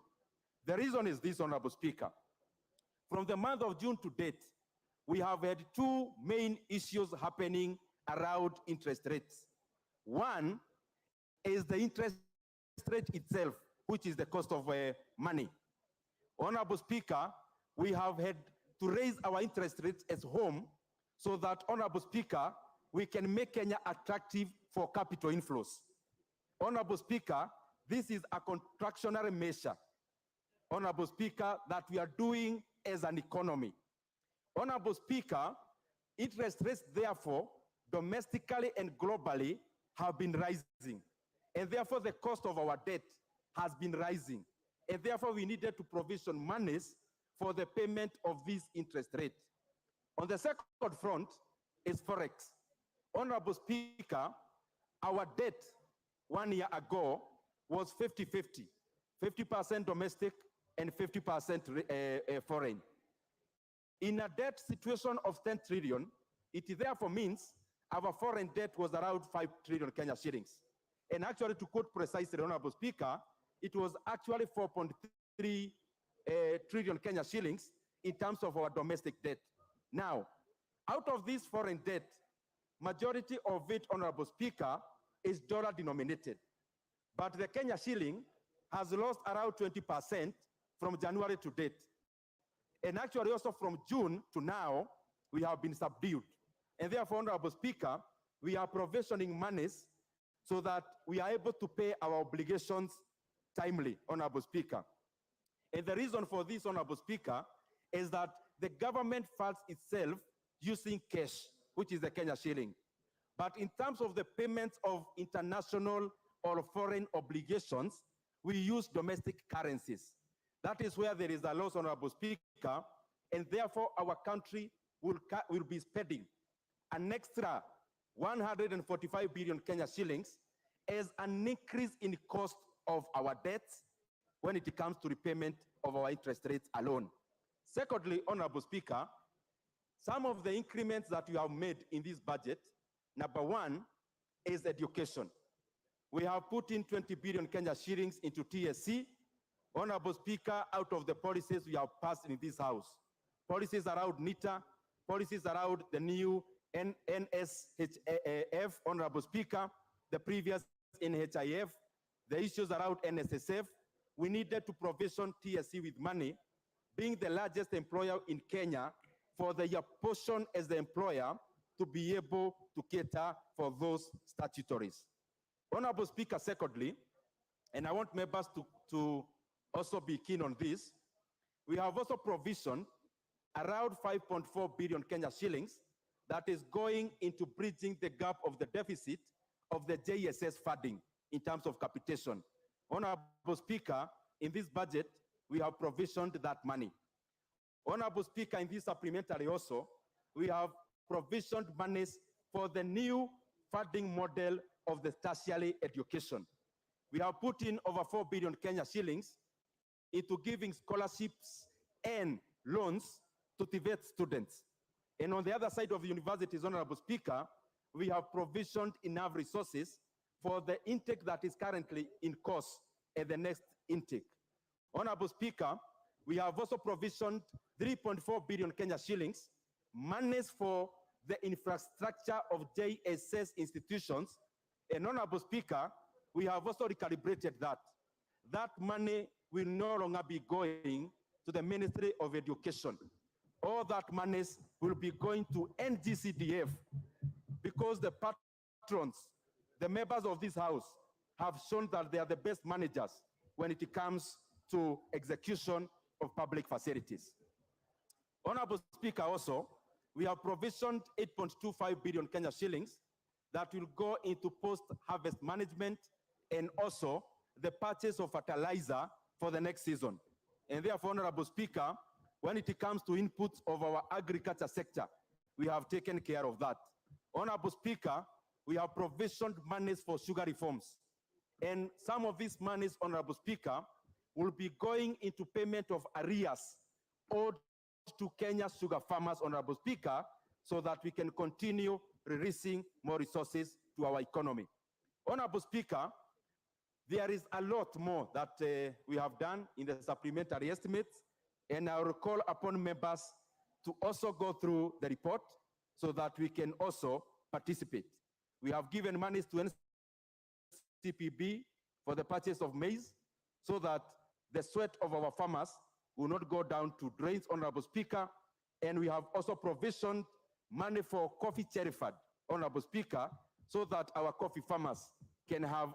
The reason is this, Honorable Speaker. From the month of June to date, we have had two main issues happening around interest rates. One is the interest rate itself, which is the cost of money. Honorable Speaker, we have had to raise our interest rates as home so that, Honorable Speaker, we can make Kenya attractive for capital inflows. Honorable Speaker, this is a contractionary measure, Honorable Speaker, that we are doing as an economy. Honorable Speaker, interest rates, therefore, domestically and globally have been rising. And and therefore the cost of our debt has been rising. And therefore we needed to provision monies for the payment of this interest rate. On the second front is Forex. Honorable Speaker, our debt 1 year ago was 50-50, 50% domestic and 50% foreign. In a debt situation of 10 trillion, it therefore means our foreign debt was around 5 trillion Kenya shillings. And actually, to quote precisely, Honorable Speaker, it was actually 4.3 trillion Kenya shillings in terms of our domestic debt. Now, out of this foreign debt, majority of it, Honorable Speaker, is dollar denominated. But the Kenya shilling has lost around 20% from January to date. And actually also from June to now, we have been subdued. And therefore, Honorable Speaker, we are provisioning monies so that we are able to pay our obligations timely, Honorable Speaker. And the reason for this, Honorable Speaker, is that the government funds itself using cash, which is the Kenya shilling. But in terms of the payments of international or foreign obligations, we use domestic currencies. That is where there is a loss, Honorable Speaker, and therefore our country will be spending an extra 145 billion Kenya shillings as an increase in cost of our debts when it comes to repayment of our interest rates alone. Secondly, Honorable Speaker, some of the increments that you have made in this budget, number one is education. We have put in 20 billion Kenya shillings into TSC. Honorable Speaker, out of the policies we have passed in this house, policies around NITA, policies around the new NSHF, Honorable Speaker, the previous NHIF, the issues around NSSF, we needed to provision TSC with money, being the largest employer in Kenya, for the portion as the employer to be able to cater for those statutories. Honorable Speaker, secondly, and I want members to also be keen on this, we have also provisioned around 5.4 billion Kenya shillings that is going into bridging the gap of the deficit of the JSS funding in terms of capitation. Honorable Speaker, in this budget, we have provisioned that money. Honorable Speaker, in this supplementary also, we have provisioned monies for the new funding model of the tertiary education. We have put in over 4 billion Kenya shillings into giving scholarships and loans to TVET students. And on the other side of the universities, Honorable Speaker, we have provisioned enough resources for the intake that is currently in course at the next intake. Honorable Speaker, we have also provisioned 3.4 billion Kenya shillings, monies for the infrastructure of JSS institutions. And Honorable Speaker, we have also recalibrated that. That money will no longer be going to the Ministry of Education. All that monies will be going to NGCDF, because the patrons, the members of this house, have shown that they are the best managers when it comes to execution of public facilities. Honorable Speaker, also, we have provisioned 8.25 billion Kenya shillings that will go into post-harvest management and also the purchase of fertilizer for the next season. And therefore, Honorable Speaker, when it comes to inputs of our agriculture sector, we have taken care of that. Honorable Speaker, we have provisioned monies for sugar reforms. And some of these monies, Honorable Speaker, will be going into payment of arrears owed to Kenya's sugar farmers, Honorable Speaker, so that we can continue releasing more resources to our economy. Honorable Speaker, there is a lot more that we have done in the supplementary estimates, and I will call upon members to also go through the report so that we can also participate. We have given monies to NCPB for the purchase of maize so that the sweat of our farmers will not go down to drains, Honorable Speaker. And we have also provisioned money for coffee cherry fund, Honorable Speaker, so that our coffee farmers can have,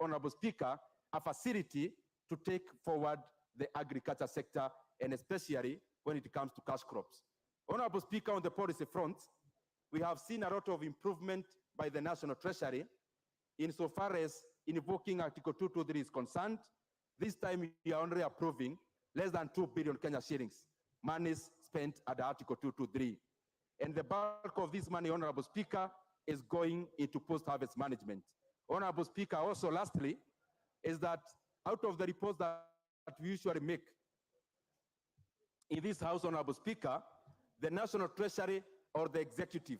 Honorable Speaker, a facility to take forward the agriculture sector, and especially when it comes to cash crops. Honorable Speaker, on the policy front, we have seen a lot of improvement by the National Treasury insofar as invoking Article 223 is concerned, this time you are only approving less than 2 billion Kenya shillings, monies spent at Article 223. And the bulk of this money, Honorable Speaker, is going into post-harvest management. Honorable Speaker, also lastly, is that out of the reports that we usually make in this House, Honorable Speaker, the National Treasury or the Executive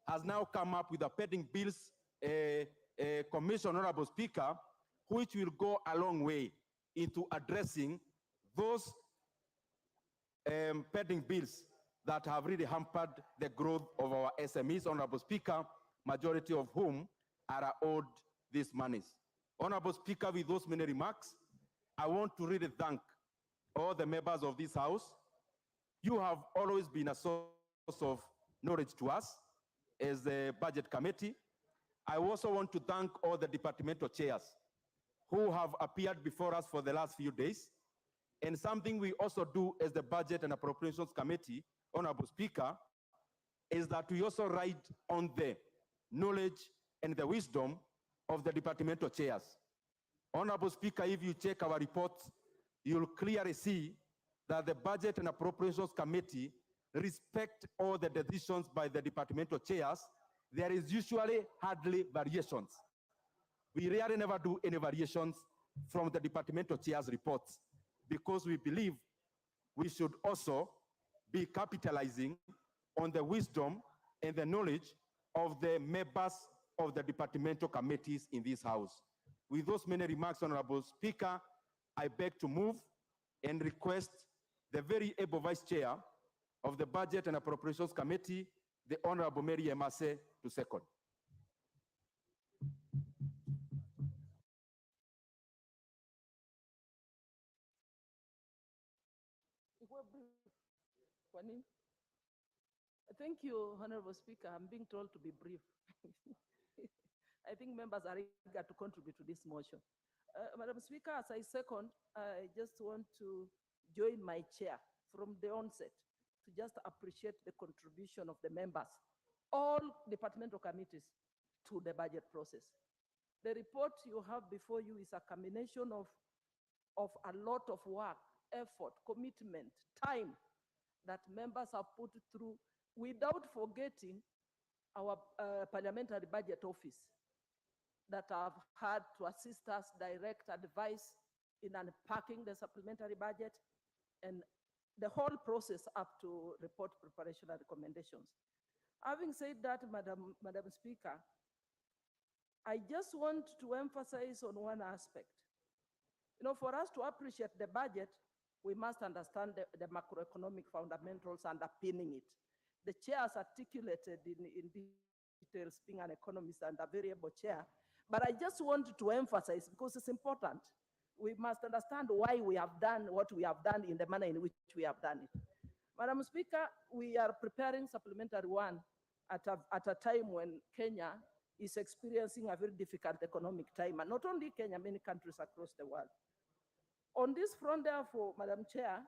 has now come up with a pending bills commission, Honorable Speaker, which will go a long way into addressing those pending bills that have really hampered the growth of our SMEs, Honorable Speaker, majority of whom are owed these monies. Honorable Speaker, with those many remarks, I want to really thank all the members of this House. You have always been a source of knowledge to us as the Budget Committee. I also want to thank all the departmental chairs who have appeared before us for the last few days. And something we also do as the Budget and Appropriations Committee, Honorable Speaker, is that we also ride on the knowledge and the wisdom of the departmental chairs. Honorable Speaker, if you check our reports, you'll clearly see that the Budget and Appropriations Committee respect all the decisions by the departmental chairs. There is usually hardly variations. We rarely never do any variations from the departmental chairs' reports because we believe we should also be capitalizing on the wisdom and the knowledge of the members of the departmental committees in this House. With those many remarks, Honorable Speaker, I beg to move and request the very able Vice Chair of the Budget and Appropriations Committee, the Honorable Mary Emase, to second. Thank you, Honorable Speaker. I'm being told to be brief. I think members are eager to contribute to this motion. Madam Speaker, as I second, I just want to join my chair from the onset to just appreciate the contribution of the members, all departmental committees, to the budget process. The report you have before you is a combination of a lot of work, effort, commitment, time that members have put through, without forgetting our parliamentary budget office that have had to assist us, direct advice in unpacking the supplementary budget and the whole process up to report preparation and recommendations. Having said that, Madam Speaker, I just want to emphasize on one aspect. You know, for us to appreciate the budget, we must understand the macroeconomic fundamentals underpinning it. The chair has articulated in details, being an economist and a very able chair, but I just want to emphasize, because it's important, we must understand why we have done what we have done in the manner in which we have done it. Madam Speaker, we are preparing supplementary one at a time when Kenya is experiencing a very difficult economic time, and not only Kenya, many countries across the world. On this front, therefore, Madam Chair,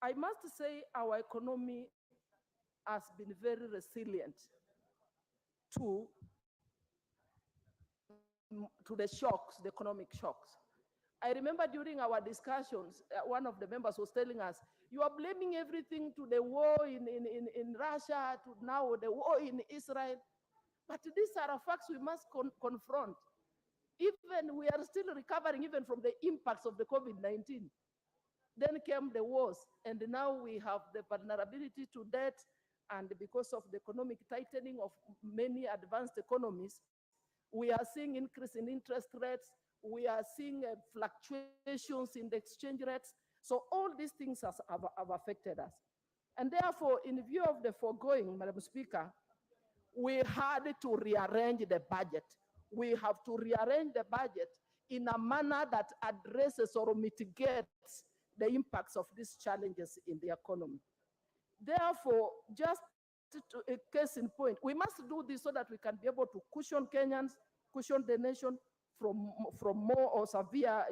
I must say our economy has been very resilient to the shocks, the economic shocks. I remember during our discussions, one of the members was telling us, you are blaming everything to the war in Russia, to now the war in Israel. But these are facts we must confront. Even we are still recovering even from the impacts of the COVID-19. Then came the wars, and now we have the vulnerability to debt, and because of the economic tightening of many advanced economies, we are seeing increase in interest rates, we are seeing fluctuations in the exchange rates. So all these things have affected us. And therefore, in view of the foregoing, Madam Speaker, we had to rearrange the budget. We have to rearrange the budget in a manner that addresses or mitigates the impacts of these challenges in the economy. Therefore, just a case in point, we must do this so that we can be able to cushion Kenyans, cushion the nation from more or severe,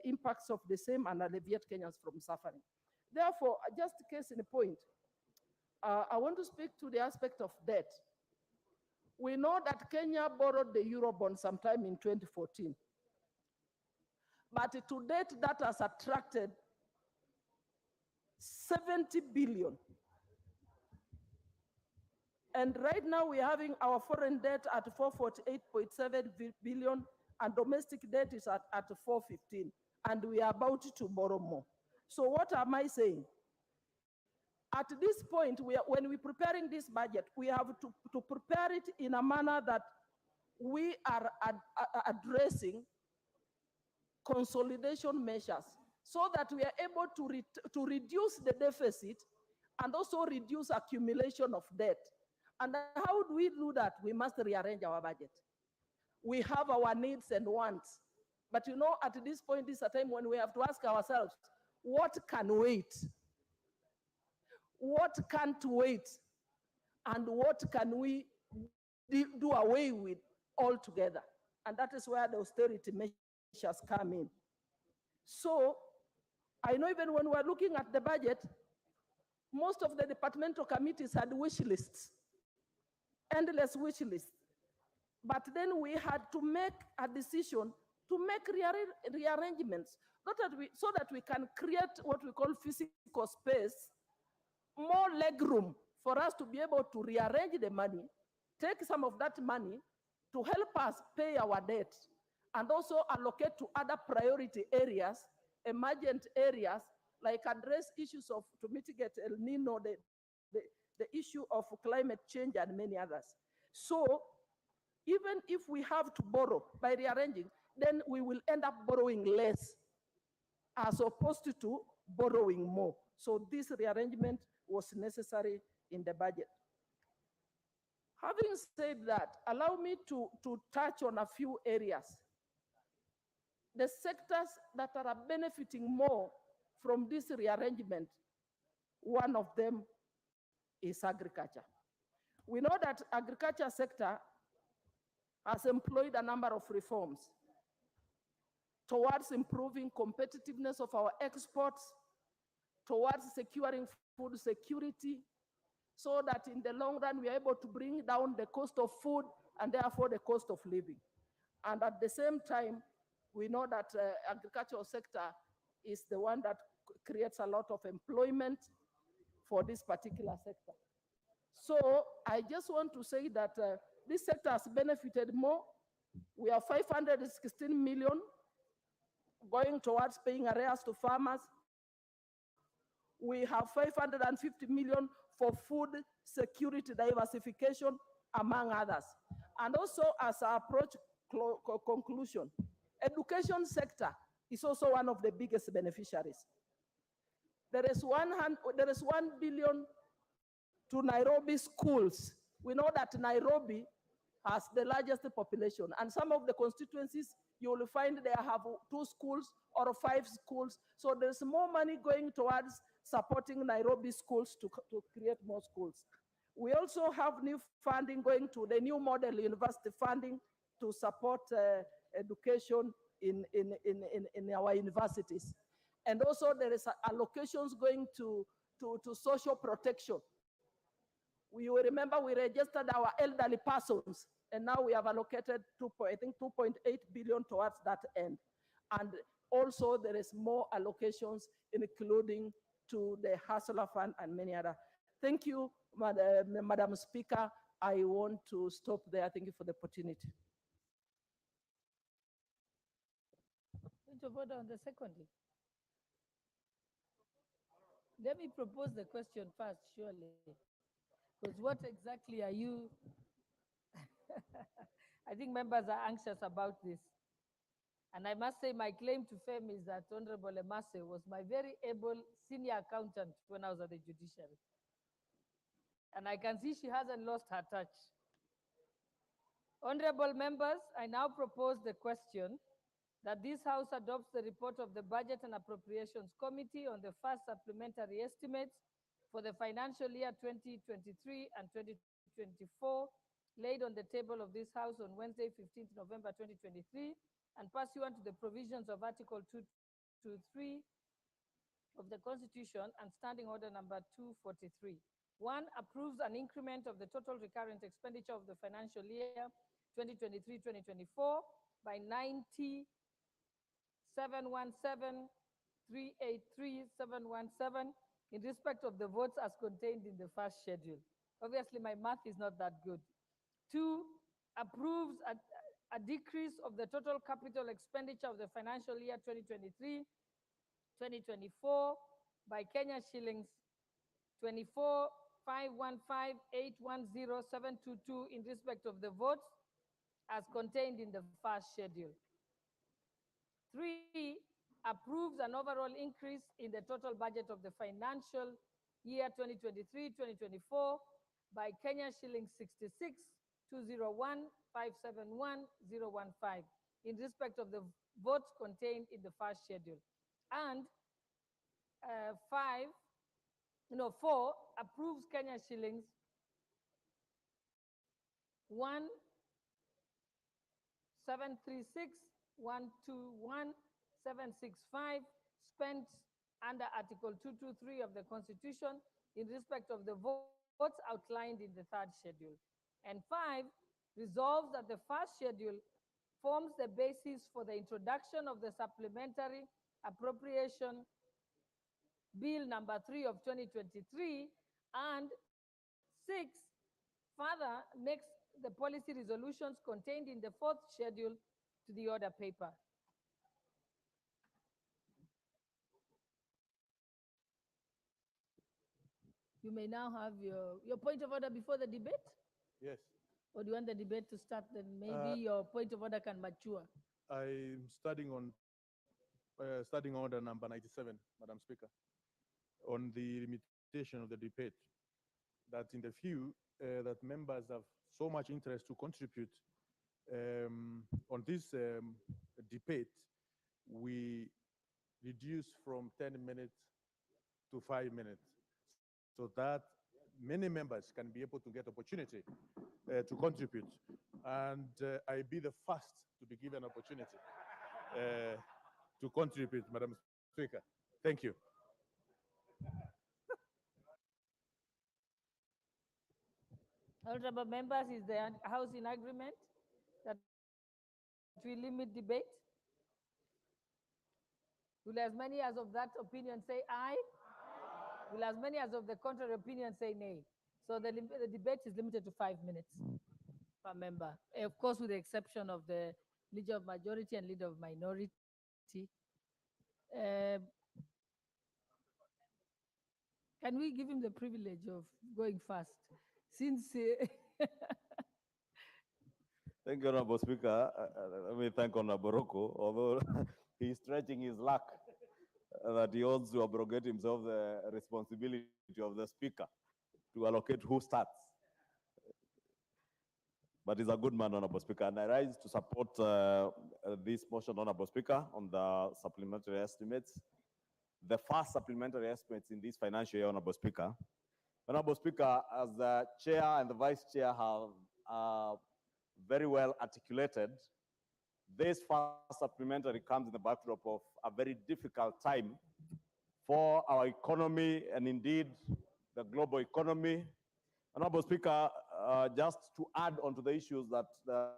impacts of the same, and alleviate Kenyans from suffering. Therefore, just a case in point, I want to speak to the aspect of debt. We know that Kenya borrowed the Eurobond sometime in 2014. But to date, that has attracted 70 billion. And right now we're having our foreign debt at 448.7 billion and domestic debt is at 415. And we are about to borrow more. So what am I saying? At this point, when we're preparing this budget, we have to prepare it in a manner that we are addressing consolidation measures so that we are able to reduce the deficit and also reduce accumulation of debt. And how do we do that? We must rearrange our budget. We have our needs and wants. But you know, at this point, this is a time when we have to ask ourselves, what can wait? What can't wait? And what can we do away with altogether? And that is where the austerity measures come in. So I know even when we're looking at the budget, most of the departmental committees had wish lists, endless wish lists. But then we had to make a decision to make rearrangements so that we can create what we call physical space, more leg room for us to be able to rearrange the money, take some of that money to help us pay our debt, and also allocate to other priority areas, emergent areas, like address issues to mitigate El Nino, the issue of climate change and many others. So even if we have to borrow by rearranging, then we will end up borrowing less as opposed to borrowing more. So this rearrangement was necessary in the budget. Having said that, allow me to touch on a few areas. The sectors that are benefiting more from this rearrangement, one of them is agriculture. We know that agriculture sector has employed a number of reforms towards improving competitiveness of our exports, towards securing food security, so that in the long run we are able to bring down the cost of food and therefore the cost of living. And at the same time, we know that agricultural sector is the one that creates a lot of employment for this particular sector. So I just want to say that this sector has benefited more. We have 516 million going towards paying arrears to farmers. We have 550 million for food security diversification, among others. And also, as I approach conclusion, education sector is also one of the biggest beneficiaries. There is 1 billion to Nairobi schools. We know that Nairobi has the largest population, and some of the constituencies you will find they have 2 schools or 5 schools. So there's more money going towards supporting Nairobi schools to create more schools. We also have new funding going to the new model university funding to support education in our universities. And also there is allocations going to social protection. We will remember we registered our elderly persons, and now we have allocated 2.8 billion towards that end. And also there is more allocations, including to the Hustler Fund and many other. Thank you, Madam Speaker. I want to stop there. Thank you for the opportunity. To vote on the secondly. Let me propose the question first, surely. Because what exactly are you? I think members are anxious about this. And I must say my claim to fame is that Honorable Emase was my very able senior accountant when I was at the judiciary. And I can see she hasn't lost her touch. Honorable members, I now propose the question that this House adopts the report of the Budget and Appropriations Committee on the first supplementary estimates for the financial year 2023 and 2024, laid on the table of this House on Wednesday, 15th November 2023, and pursuant to the provisions of Article 223 of the Constitution and Standing Order number 243. One, approves an increment of the total recurrent expenditure of the financial year 2023-2024 by 90,717,383,717 in respect of the votes as contained in the first schedule. Obviously, my math is not that good. Two, approves a decrease of the total capital expenditure of the financial year 2023-2024 by Kenya shillings 24,515,810,722 in respect of the votes as contained in the first schedule. Three, approves an overall increase in the total budget of the financial year 2023-2024 by Kenya shillings 66,201,571,015 in respect of the votes contained in the first schedule. And four, approves Kenya shillings 1,736,121,765 spent under Article 223 of the Constitution in respect of the votes outlined in the third schedule. And five, resolves that the first schedule forms the basis for the introduction of the supplementary appropriation Bill number 3 of 2023, and 6, further makes the policy resolutions contained in the fourth schedule to the order paper. You may now have your point of order before the debate, Yes, or do you want the debate to start? Then maybe your point of order can mature. I'm starting order number 97, Madam Speaker, on the limitation of the debate. That in the view that members have so much interest to contribute on this debate, we reduce from 10 minutes to 5 minutes, so that many members can be able to get opportunity to contribute. And I be the first to be given opportunity to contribute, Madam Speaker. Thank you. Honorable members, is the House in agreement that we limit debate? Will as many as of that opinion say aye? Will as many as of the contrary opinion say nay? So the debate is limited to 5 minutes per member. Of course, with the exception of the leader of majority and leader of minority. Can we give him the privilege of going first? Since Thank you, Honorable Speaker. Let me thank Honorable Rocco, although he's stretching his luck that he wants to abrogate himself the responsibility of the Speaker to allocate who starts. But he's a good man, Honorable Speaker, and I rise to support this motion, Honorable Speaker, on the supplementary estimates. The first supplementary estimates in this financial year, Honorable Speaker. Honorable Speaker, as the Chair and the Vice Chair have very well articulated, this first supplementary comes in the backdrop of a very difficult time for our economy and indeed the global economy. Honorable Speaker, just to add on to the issues that the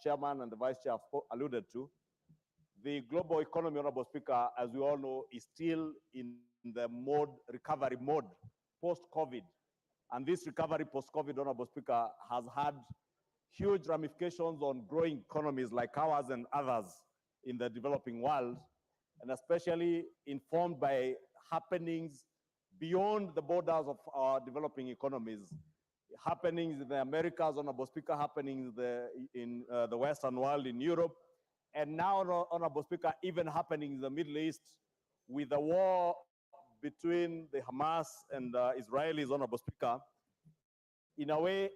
Chairman and the Vice Chair have alluded to, the global economy, Honorable Speaker, as we all know, is still in the recovery mode post-COVID. And this recovery post-COVID, Honorable Speaker, has had huge ramifications on growing economies like ours and others in the developing world, and especially informed by happenings beyond the borders of our developing economies. Happenings in the Americas, Honorable Speaker, happenings in the Western world, in Europe, and now, Honorable Speaker, even happening in the Middle East with the war between the Hamas and Israelis, Honorable Speaker, in a way,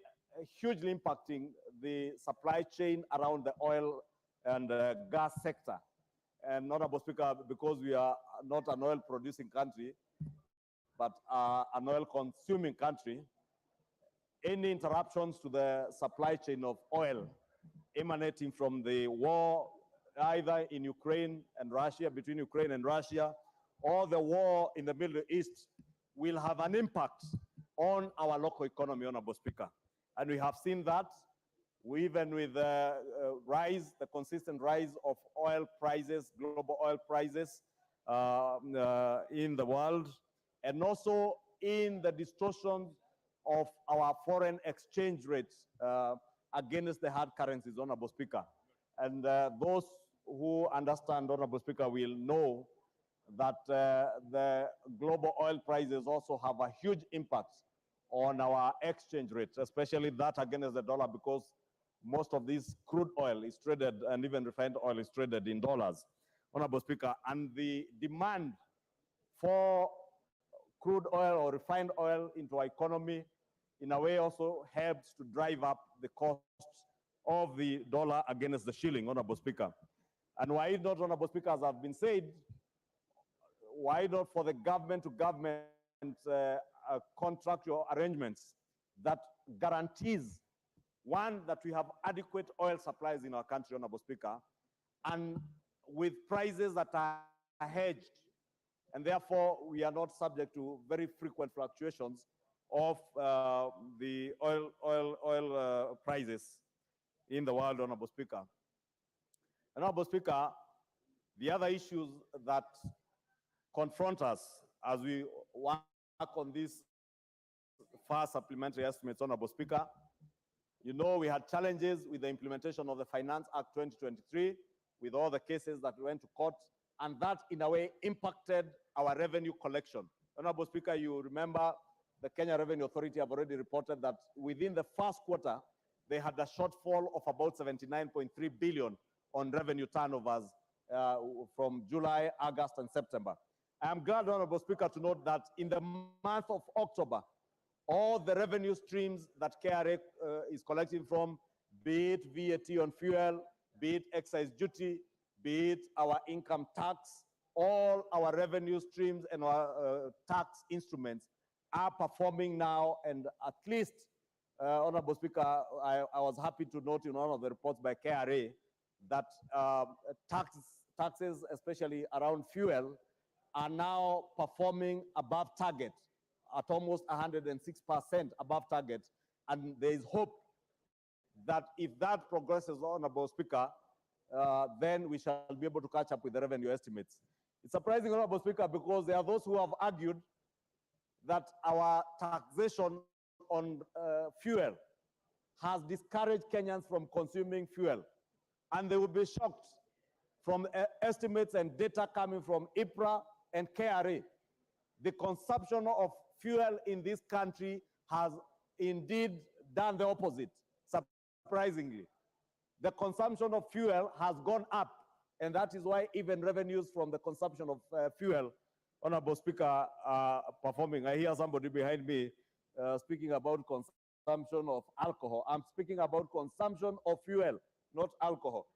hugely impacting the supply chain around the oil and gas sector. And Honorable Speaker, because we are not an oil-producing country, but an oil-consuming country, any interruptions to the supply chain of oil emanating from the war, either in Ukraine and Russia, between Ukraine and Russia, or the war in the Middle East, will have an impact on our local economy, Honorable Speaker. And we have seen that even with the the consistent rise of oil prices, global oil prices in the world, and also in the distortion of our foreign exchange rates against the hard currencies, Honorable Speaker. And those who understand, Honorable Speaker, will know that the global oil prices also have a huge impact on our exchange rate, especially that against the dollar, because most of this crude oil is traded, and even refined oil is traded in dollars, Honorable Speaker. And the demand for crude oil or refined oil into our economy, in a way, also helps to drive up the costs of the dollar against the shilling, Honorable Speaker. And why not, Honorable Speaker, as have been said, why not for the government to government contractual arrangements that guarantees, one, that we have adequate oil supplies in our country, Honorable Speaker, and with prices that are hedged, and therefore we are not subject to very frequent fluctuations of the oil prices in the world, Honorable Speaker. Honorable Speaker, the other issues that confront us as we work on these fast supplementary estimates, Honorable Speaker, you know, we had challenges with the implementation of the Finance Act 2023, with all the cases that went to court, and that in a way impacted our revenue collection. Honorable Speaker, you remember the Kenya Revenue Authority have already reported that within the first quarter, they had a shortfall of about 79.3 billion on revenue turnovers from July, August, and September. I am glad, Honorable Speaker, to note that in the month of October, all the revenue streams that KRA is collecting from, be it VAT on fuel, be it excise duty, be it our income tax, all our revenue streams and our tax instruments are performing now. And at least, Honorable Speaker, I was happy to note in one of the reports by KRA that taxes, especially around fuel, are now performing above target at almost 106% above target. And there is hope that if that progresses, Honorable Speaker, then we shall be able to catch up with the revenue estimates. It's surprising, Honorable Speaker, because there are those who have argued that our taxation on fuel has discouraged Kenyans from consuming fuel. And they will be shocked from estimates and data coming from IPRA and KRA. The consumption of fuel in this country has indeed done the opposite, surprisingly. The consumption of fuel has gone up, and that is why even revenues from the consumption of fuel, Honorable Speaker, are performing. I hear somebody behind me speaking about consumption of alcohol. I'm speaking about consumption of fuel, not alcohol.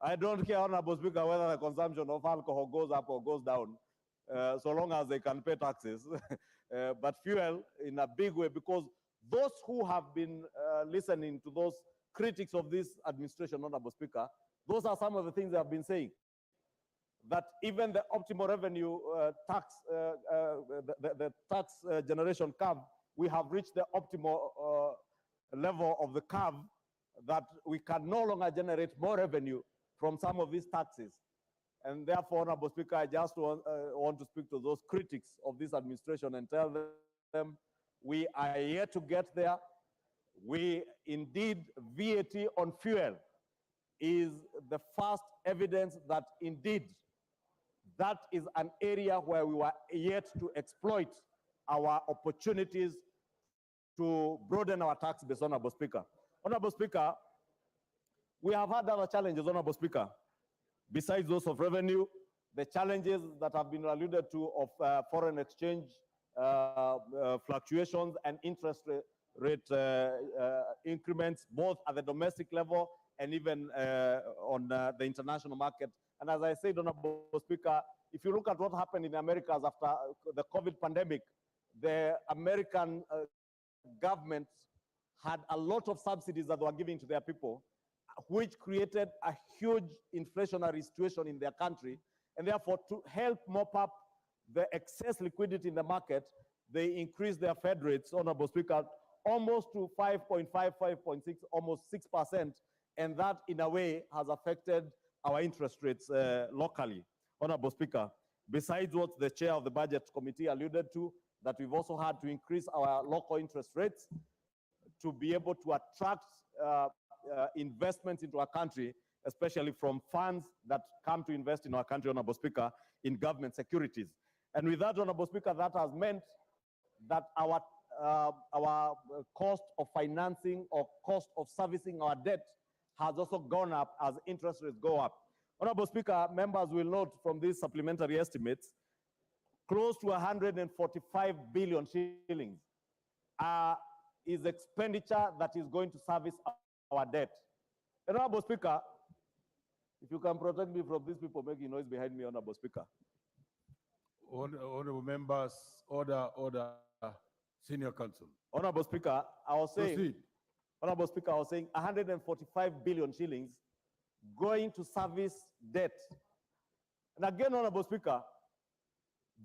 I don't care, Honorable Speaker, whether the consumption of alcohol goes up or goes down, so long as they can pay taxes. But fuel in a big way, because those who have been listening to those critics of this administration, Honorable Speaker, those are some of the things they have been saying. That even the optimal revenue tax, the tax generation curve, we have reached the optimal level of the curve, that we can no longer generate more revenue from some of these taxes. And therefore, Honorable Speaker, I just want to speak to those critics of this administration and tell them we are yet to get there. We indeed, VAT on fuel is the first evidence that indeed that is an area where we were yet to exploit our opportunities to broaden our tax base, Honorable Speaker. Honorable Speaker, we have had other challenges, Honorable Speaker, besides those of revenue, the challenges that have been alluded to of foreign exchange fluctuations and interest rate increments, both at the domestic level and even on the international market. And as I said, Honorable Speaker, if you look at what happened in the Americas after the COVID pandemic, the American government had a lot of subsidies that they were giving to their people, which created a huge inflationary situation in their country. And therefore, to help mop up the excess liquidity in the market, they increased their Fed rates, Honorable Speaker, almost to 5.5, 5.6, almost 6%, and that in a way has affected our interest rates locally, Honorable Speaker. Besides what the chair of the Budget Committee alluded to, that we've also had to increase our local interest rates to be able to attract investments into our country, especially from funds that come to invest in our country, Honorable Speaker, in government securities. And with that, Honorable Speaker, that has meant that our cost of financing or cost of servicing our debt has also gone up as interest rates go up. Honorable Speaker, members will note from these supplementary estimates, close to 145 billion shillings is expenditure that is going to service our debt. Honorable Speaker, if you can protect me from these people making noise behind me, Honorable Speaker. Honorable members, order. Senior counsel. Honorable Speaker, I was saying, Proceed. Honorable Speaker, I was saying 145 billion shillings going to service debt. And again, Honorable Speaker,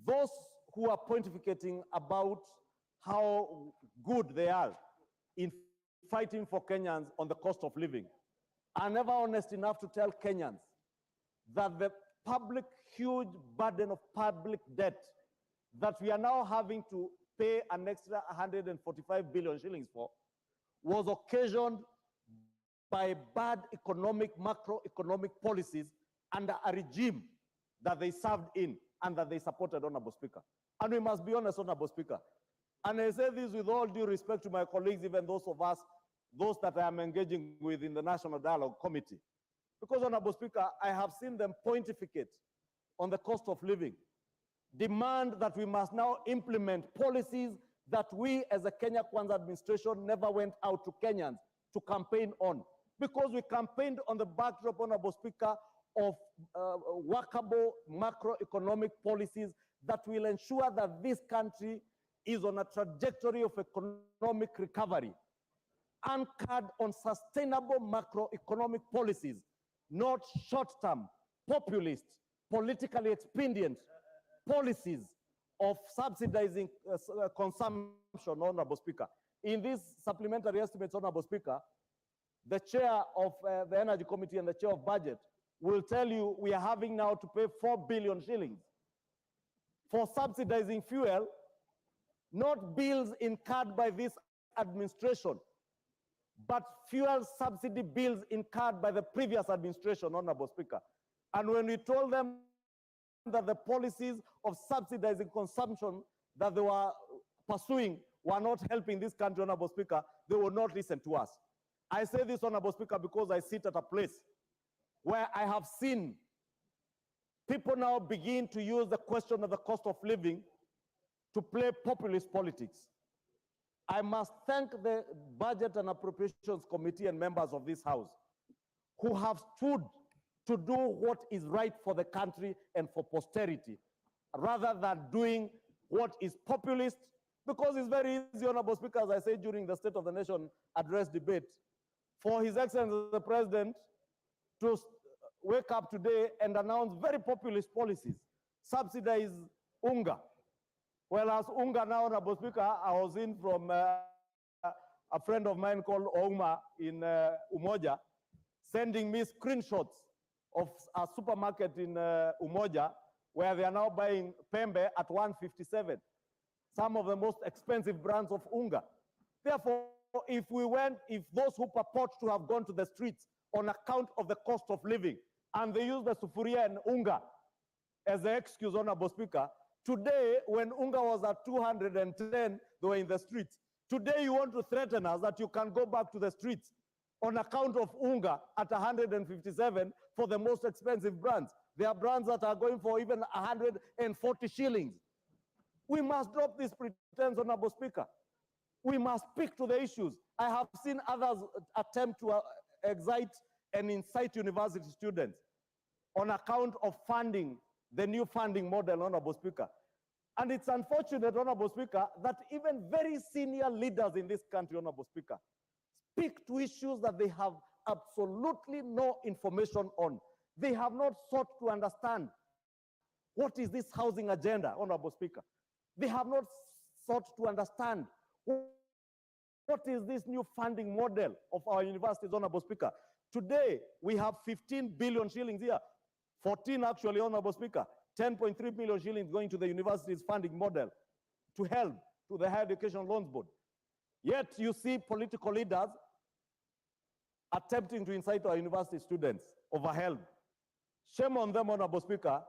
those who are pontificating about how good they are in fighting for Kenyans on the cost of living are never honest enough to tell Kenyans that the huge burden of public debt that we are now having to pay an extra 145 billion shillings for was occasioned by bad macroeconomic policies under a regime that they served in and that they supported, Honorable Speaker. And we must be honest, Honorable Speaker. And I say this with all due respect to my colleagues, even those that I am engaging with in the National Dialogue Committee. Because, Honorable Speaker, I have seen them pontificate on the cost of living, demand that we must now implement policies that we as a Kenya Kwanza administration never went out to Kenyans to campaign on. Because we campaigned on the backdrop, Honorable Speaker, of workable macroeconomic policies that will ensure that this country is on a trajectory of economic recovery, anchored on sustainable macroeconomic policies, not short-term, populist, politically expedient policies of subsidizing consumption, Honorable Speaker. In these supplementary estimates, Honorable Speaker, the chair of the Energy Committee and the chair of Budget will tell you we are having now to pay 4 billion shillings for subsidizing fuel, not bills incurred by this administration, but fuel subsidy bills incurred by the previous administration, Honorable Speaker. And when we told them that the policies of subsidizing consumption that they were pursuing were not helping this country, Honorable Speaker, they will not listen to us. I say this, Honorable Speaker, because I sit at a place where I have seen people now begin to use the question of the cost of living to play populist politics. I must thank the Budget and Appropriations Committee and members of this House who have stood to do what is right for the country and for posterity, rather than doing what is populist, because it's very easy, Honorable Speaker, as I said during the State of the Nation address debate, for His Excellency the President to wake up today and announce very populist policies, subsidize UNGA. Well, as UNGA now, Honorable Speaker, I was in from a friend of mine called Ouma in Umoja, sending me screenshots of a supermarket in Umoja, where they are now buying Pembe at 157, some of the most expensive brands of UNGA. Therefore, if those who purport to have gone to the streets on account of the cost of living, and they use the sufuria and UNGA as the excuse, Honorable Speaker, today, when UNGA was at 210, they were in the streets. Today, you want to threaten us that you can go back to the streets on account of UNGA at 157 for the most expensive brands. There are brands that are going for even 140 shillings. We must drop this pretense, Honorable Speaker. We must speak to the issues. I have seen others attempt to excite and incite university students on account of funding, the new funding model, Honorable Speaker. And it's unfortunate, Honorable Speaker, that even very senior leaders in this country, Honorable Speaker, speak to issues that they have absolutely no information on. They have not sought to understand what is this housing agenda, Honorable Speaker. They have not sought to understand what is this new funding model of our universities, Honorable Speaker. Today, we have 15 billion shillings here, 14 actually, Honorable Speaker, 10.3 billion shillings going to the university's funding model to help to the Higher Education Loans Board. Yet you see political leaders attempting to incite our university students over help. Shame on them, Honorable Speaker.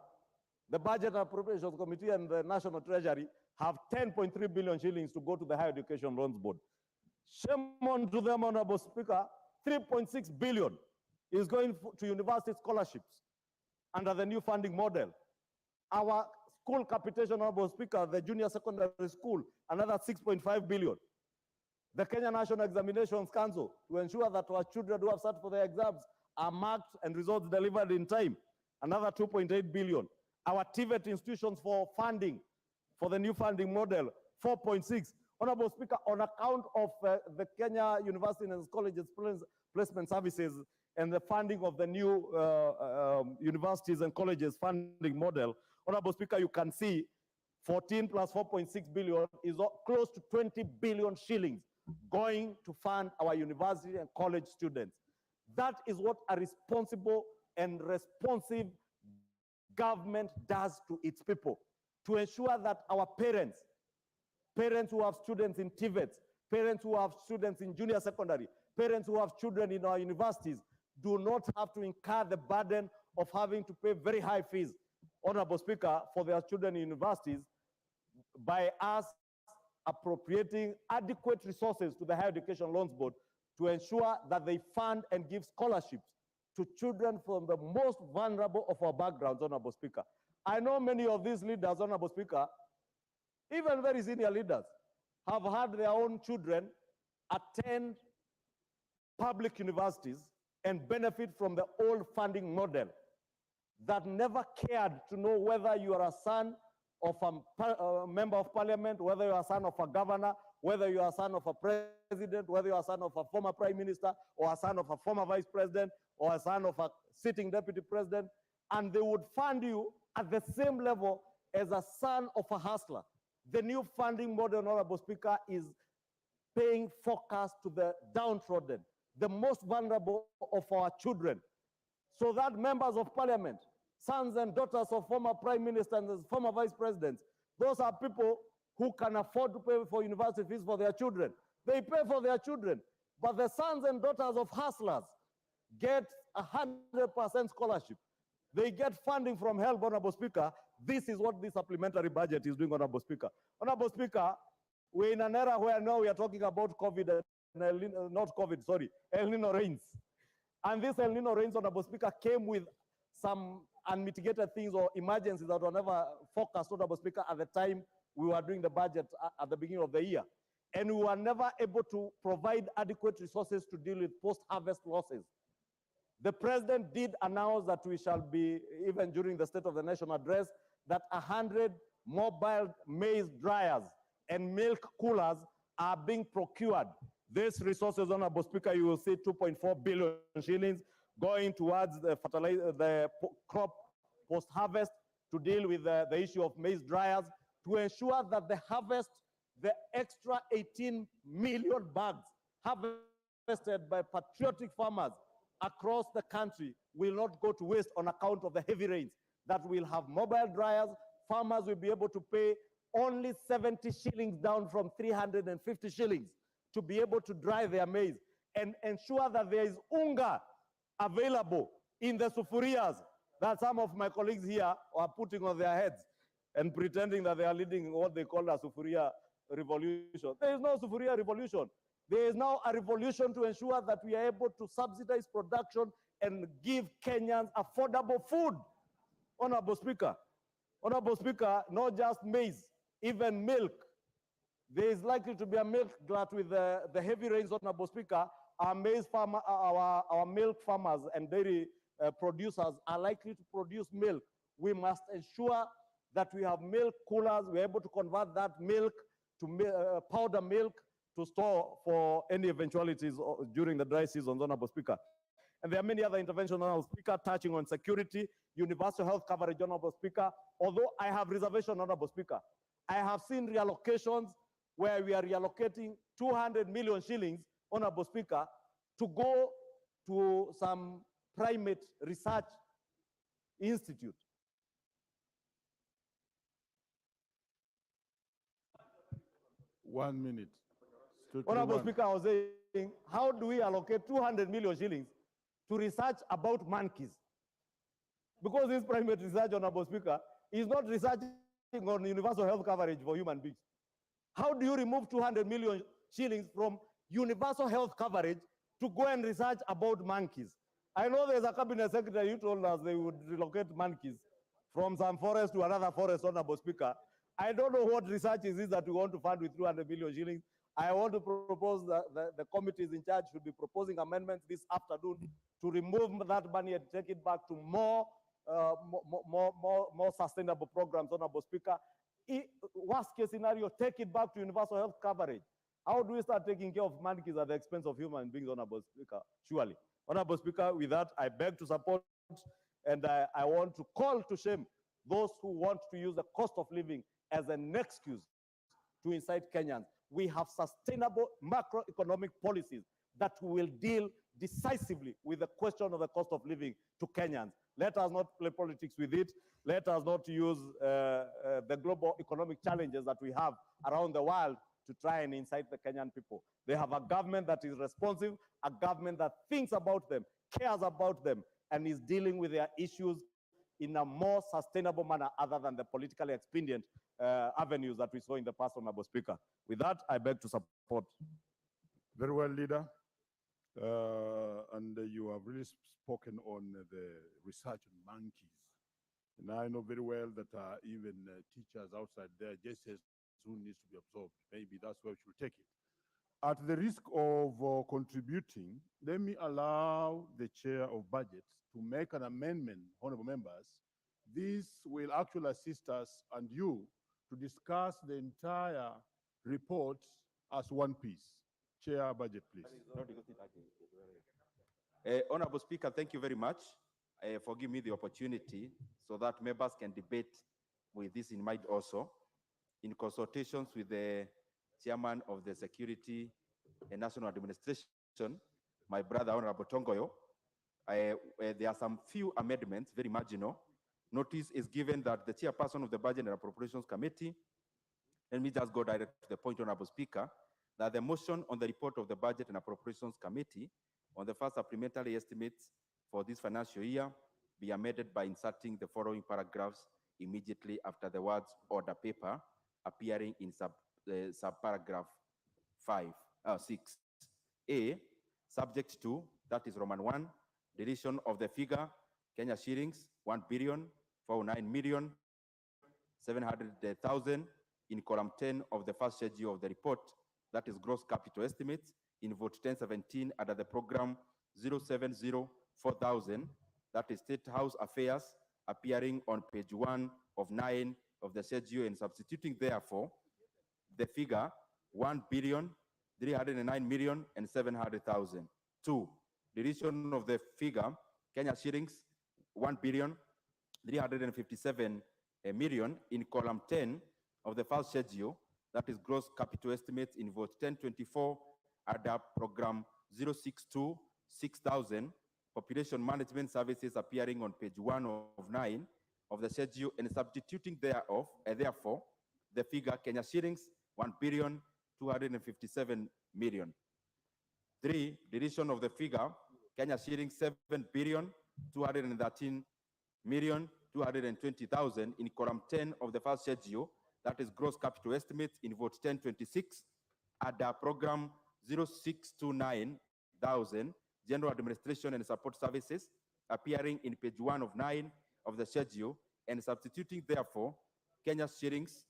The Budget Appropriations Committee and the National Treasury have 10.3 billion shillings to go to the Higher Education Loans Board. Shame on to them, Honorable Speaker. 3.6 billion is going to university scholarships under the new funding model. Our school capitation, Honorable Speaker, the junior secondary school, another 6.5 billion. The Kenya National Examinations Council, to ensure that our children who have sat for their exams are marked and results delivered in time, another 2.8 billion. Our TVET institutions for funding, for the new funding model, 4.6. Honorable Speaker, on account of the Kenya University and Colleges Placement Services and the funding of the new universities and colleges funding model, Honorable Speaker, you can see 14 plus 4.6 billion is close to 20 billion shillings going to fund our university and college students. That is what a responsible and responsive government does to its people, to ensure that our parents who have students in TVETs, parents who have students in junior secondary, parents who have children in our universities do not have to incur the burden of having to pay very high fees, Honorable Speaker, for their children in universities by us appropriating adequate resources to the Higher Education Loans Board to ensure that they fund and give scholarships to children from the most vulnerable of our backgrounds, Honorable Speaker. I know many of these leaders, Honorable Speaker, even very senior leaders, have had their own children attend public universities and benefit from the old funding model that never cared to know whether you are a son of a member of parliament, whether you are a son of a governor, whether you are a son of a president, whether you are a son of a former prime minister, or a son of a former vice president, or a son of a sitting deputy president, and they would fund you at the same level as a son of a hustler. The new funding model, Honorable Speaker, is paying focus to the downtrodden, the most vulnerable of our children, so that members of parliament, sons and daughters of former prime ministers and former vice presidents, those are people who can afford to pay for university fees for their children. They pay for their children, but the sons and daughters of hustlers get 100% scholarship. They get funding from HELB, Honorable Speaker. This is what this supplementary budget is doing, Honorable Speaker. Honorable Speaker, we're in an era where now we are talking about COVID, and El Nino rains. And this El Nino rains, Honorable Speaker, came with some unmitigated things or emergencies that were never forecast, Honorable Speaker, at the time we were doing the budget at the beginning of the year. And we were never able to provide adequate resources to deal with post-harvest losses. The president did announce that we shall be, even during the State of the Nation address, that 100 mobile maize dryers and milk coolers are being procured. These resources, Honorable Speaker, you will see 2.4 billion shillings going towards the crop post-harvest to deal with the issue of maize dryers, to ensure that the harvest, the extra 18 million bags harvested by patriotic farmers across the country will not go to waste on account of the heavy rains. That will have mobile dryers. Farmers will be able to pay only 70 shillings down from 350 shillings to be able to dry their maize and ensure that there is unga available in the sufurias that some of my colleagues here are putting on their heads and pretending that they are leading what they call a sufuria revolution. There is no sufuria revolution. There is now a revolution to ensure that we are able to subsidize production and give Kenyans affordable food. Honorable Speaker, not just maize, even milk. There is likely to be a milk glut with the heavy rains, Honorable Speaker. Our maize farmer, our milk farmers and dairy producers are likely to produce milk. We must ensure that we have milk coolers. We're able to convert that milk to powder milk to store for any eventualities during the dry season, Honorable Speaker. And there are many other interventions, Honorable Speaker, touching on security, universal health coverage, Honorable Speaker. Although I have reservation, Honorable Speaker, I have seen reallocations where we are reallocating 200 million shillings, Honorable Speaker, to go to some primate research institute. One minute. Strictly Honorable one. Speaker, I was saying, how do we allocate 200 million shillings to research about monkeys? Because this primate research, Honorable Speaker, is not researching on universal health coverage for human beings. How do you remove 200 million shillings from universal health coverage to go and research about monkeys? I know there's a cabinet secretary who told us they would relocate monkeys from some forest to another forest, Honorable Speaker. I don't know what research is this that we want to fund with 200 million shillings. I want to propose that the committees in charge should be proposing amendments this afternoon to remove that money and take it back to more sustainable programs, Honorable Speaker. Worst case scenario, take it back to universal health coverage. How do we start taking care of monkeys at the expense of human beings, Honorable Speaker? Surely. Honorable Speaker, with that, I beg to support, and I want to call to shame those who want to use the cost of living as an excuse to incite Kenyans. We have sustainable macroeconomic policies that will deal decisively with the question of the cost of living to Kenyans. Let us not play politics with it. Let us not use the global economic challenges that we have around the world to try and incite the Kenyan people. They have a government that is responsive, a government that thinks about them, cares about them, and is dealing with their issues in a more sustainable manner other than the politically expedient avenues that we saw in the past, Honorable Speaker. With that, I beg to support. Very well, Leader. And you have really spoken on the research on monkeys. And I know very well that even teachers outside there just says who needs to be absorbed. Maybe that's where we should take it. At the risk of contributing, let me allow the chair of budget to make an amendment, honorable members. This will actually assist us and you to discuss the entire report as one piece. Chair budget, please. Honorable Speaker, thank you very much for giving me the opportunity so that members can debate with this in mind also. In consultations with the chairman of the Security and National Administration, my brother, Honorable Tongoyo, there are some few amendments, very marginal. Notice is given that the chairperson of the Budget and Appropriations Committee, let me just go direct to the point, Honorable Speaker, that the motion on the report of the Budget and Appropriations Committee on the first supplementary estimates for this financial year be amended by inserting the following paragraphs immediately after the words order paper appearing in subparagraph 6. A, subject to, that is Roman 1, deletion of the figure Kenya shillings 1,409,700,000 in column 10 of the first schedule of the report, that is gross capital estimates, in vote 1017 under the program 0704000, that is State House Affairs, appearing on page 1 of 9 of the schedule, and substituting therefore the figure 1,309,700,000. 2, deletion of the figure Kenya shillings 1,357,000,000 in column 10 of the first schedule, that is gross capital estimates, in vote 1024 under program 0626000, population management services, appearing on page 1 of 9 of the schedule, and substituting thereof, therefore, the figure Kenya shillings 1,257,000,000. 3, deletion of the figure Kenya shillings 7,213,220,000 in column 10 of the first schedule, that is gross capital estimates, in vote 1026 under program 0629,000, general administration and support services, appearing in page 1 of 9 of the schedule, and substituting therefore Kenya shillings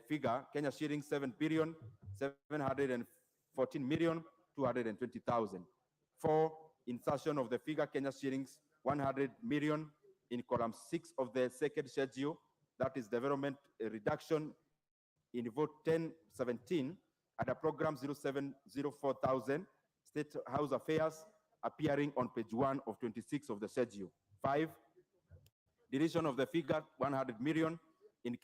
figure Kenya shillings 7,714,220,000. 4, insertion of the figure Kenya shillings 100 million in column 6 of the second schedule, that is development reduction, in vote 1017 under program 0704,000, State House Affairs, appearing on page 1 of 26 of the schedule. 5, deletion of the figure 100 million in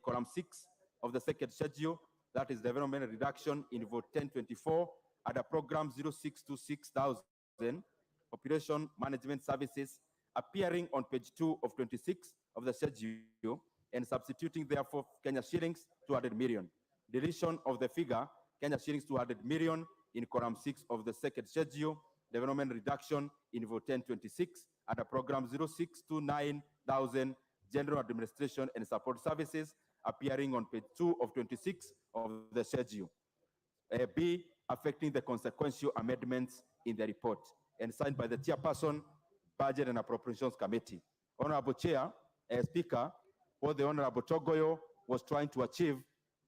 column 6 of the second schedule, that is development reduction in vote 1024 under program 0626,000, population management services, appearing on page 2 of 26 of the schedule and substituting therefore Kenya shillings 200 million. Deletion of the figure Kenya shillings 200 million in column 6 of the second schedule, development reduction in vote 1026 under program 0629,000, general administration and support services, appearing on page 2 of 26 of the schedule. B, affecting the consequential amendments in the report, and signed by the chairperson, Budget and Appropriations Committee. Honorable Chair, Speaker, what the Honorable Togoyo was trying to achieve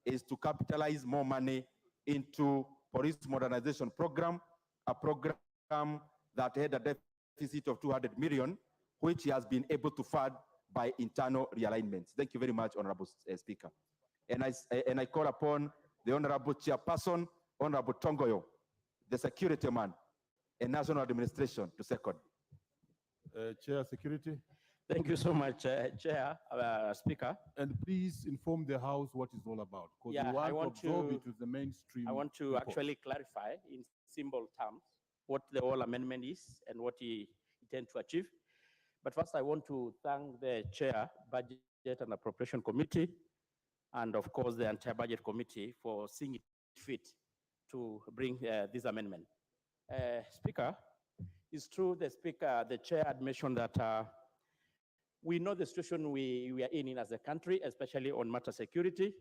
is to capitalize more money into police modernization program, a program that had a deficit of 200 million, which he has been able to fund by internal realignments. Thank you very much, Honorable Speaker. And I call upon the Honorable Chairperson, Honorable Tongoyo, the security man, and National Administration to second. Chair, Security. Thank you so much, Chair, Speaker. And please inform the House what it's all about, because Yeah, we I want want to absorb to- it to the mainstream. I want to report. actually clarify in symbol terms what the whole amendment is and what he intends to achieve. But first, I want to thank the Chair, Budget and Appropriation Committee, and of course, the entire Budget Committee for seeing it fit to bring this amendment. Speaker, it's true the Chair had mentioned that we know the situation we are in as a country, especially on matter security.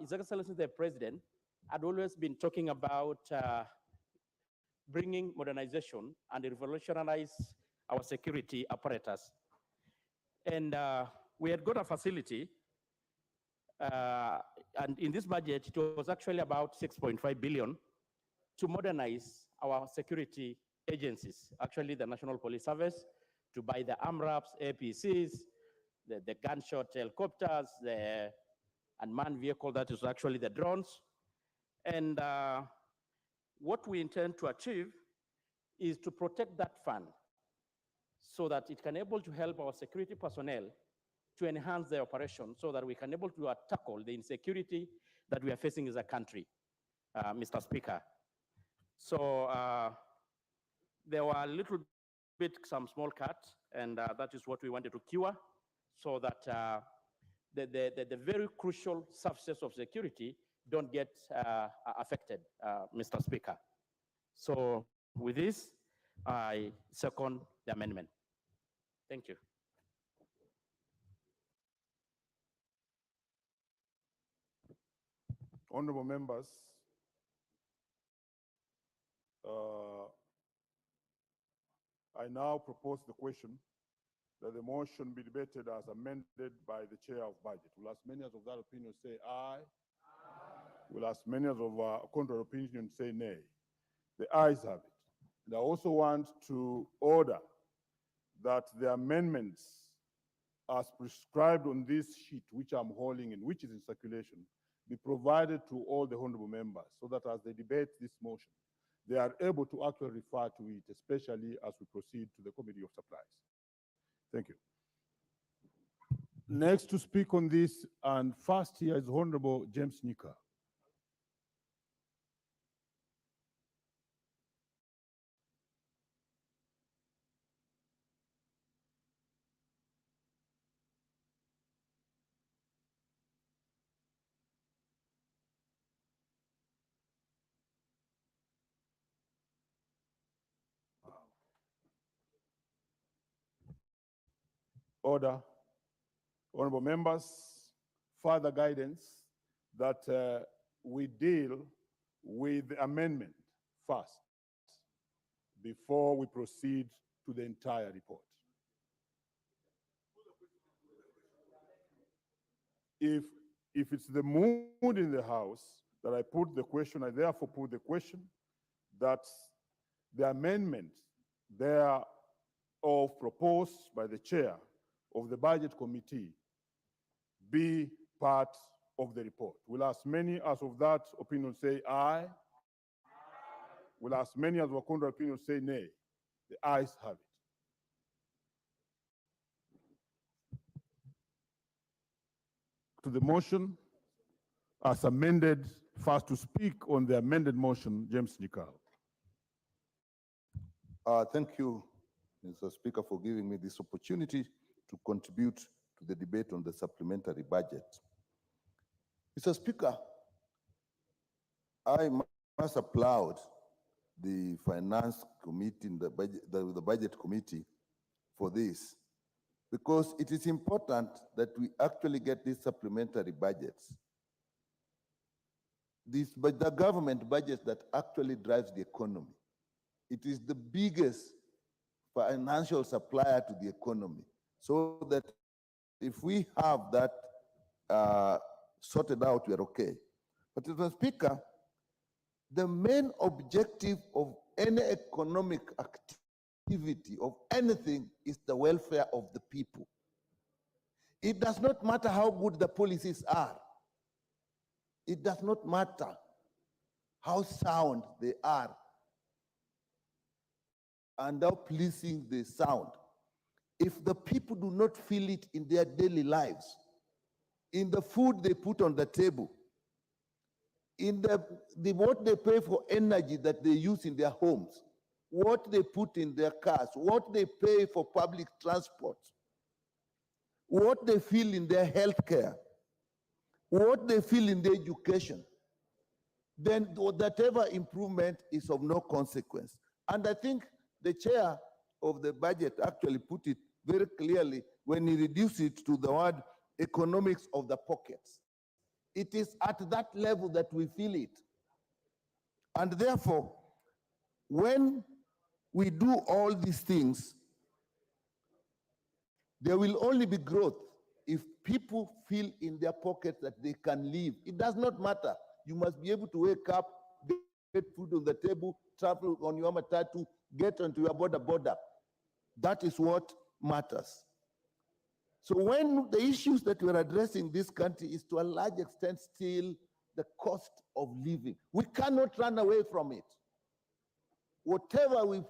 His Excellency the President had always been talking about bringing modernization and revolutionize our security apparatus. And we had got a facility, and in this budget, it was actually about 6.5 billion to modernize our security agencies, actually the National Police Service, to buy the AMRAPs, APCs, the gunshot helicopters, the unmanned vehicle that is actually the drones. And what we intend to achieve is to protect that fund so that it can able to help our security personnel to enhance their operation so that we can able to tackle the insecurity that we are facing as a country, Mr. Speaker. So there were a little bit, some small cuts, and that is what we wanted to cure so that the very crucial services of security don't get affected, Mr. Speaker. So with this, I second the amendment. Thank you. Honorable members, I now propose the question that the motion be debated as amended by the Chair of Budget. Will as many as of that opinion say aye? Will as many as of contrary opinion say nay? The ayes have it. And I also want to order that the amendments as prescribed on this sheet, which I'm holding and which is in circulation, be provided to all the honorable members so that as they debate this motion, they are able to actually refer to it, especially as we proceed to the Committee of Supplies. Thank you. Next to speak on this, and first here is Honorable James Nyika. Order. Honorable members, further guidance that we deal with the amendment first before we proceed to the entire report. If it's the mood in the House that I put the question, I therefore put the question that the amendment thereof proposed by the chair of the Budget Committee be part of the report. Will as many as of that opinion say aye? Will as many as of contrary opinion say nay? The ayes have it. To the motion, as amended. First to speak on the amended motion, James Nyikal. Thank you, Mr. Speaker, for giving me this opportunity to contribute to the debate on the supplementary budget. Mr. Speaker, I must applaud the Finance Committee, the Budget Committee for this, because it is important that we actually get these supplementary budgets. But the government budget that actually drives the economy. It is the biggest financial supplier to the economy. So that if we have that sorted out, we are okay. But Mr. Speaker, the main objective of any economic activity of anything is the welfare of the people. It does not matter how good the policies are. It does not matter how sound they are and how pleasing they sound. If the people do not feel it in their daily lives, in the food they put on the table, in what they pay for energy that they use in their homes, what they put in their cars, what they pay for public transport, what they feel in their health care, what they feel in their education, then whatever improvement is of no consequence. And I think the chair of the budget actually put it very clearly when he reduced it to the word economics of the pockets. It is at that level that we feel it. And therefore, when we do all these things, there will only be growth if people feel in their pockets that they can live. It does not matter. You must be able to wake up, get food on the table, travel on your matatu, get onto your border. That is what matters. So when the issues that we're addressing in this country is to a large extent still the cost of living, we cannot run away from it. Whatever we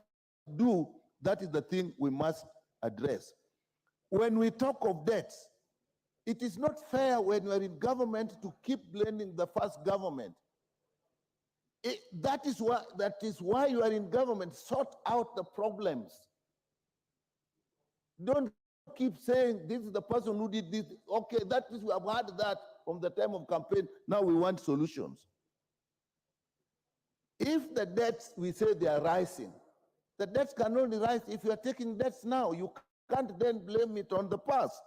do, that is the thing we must address. When we talk of debts, it is not fair when we're in government to keep blaming the first government. That is why you are in government. Sort out the problems. Don't keep saying this is the person who did this. Okay, that is, we have had that from the time of campaign. Now we want solutions. If the debts, we say they are rising, the debts can only rise if you are taking debts now. You can't then blame it on the past.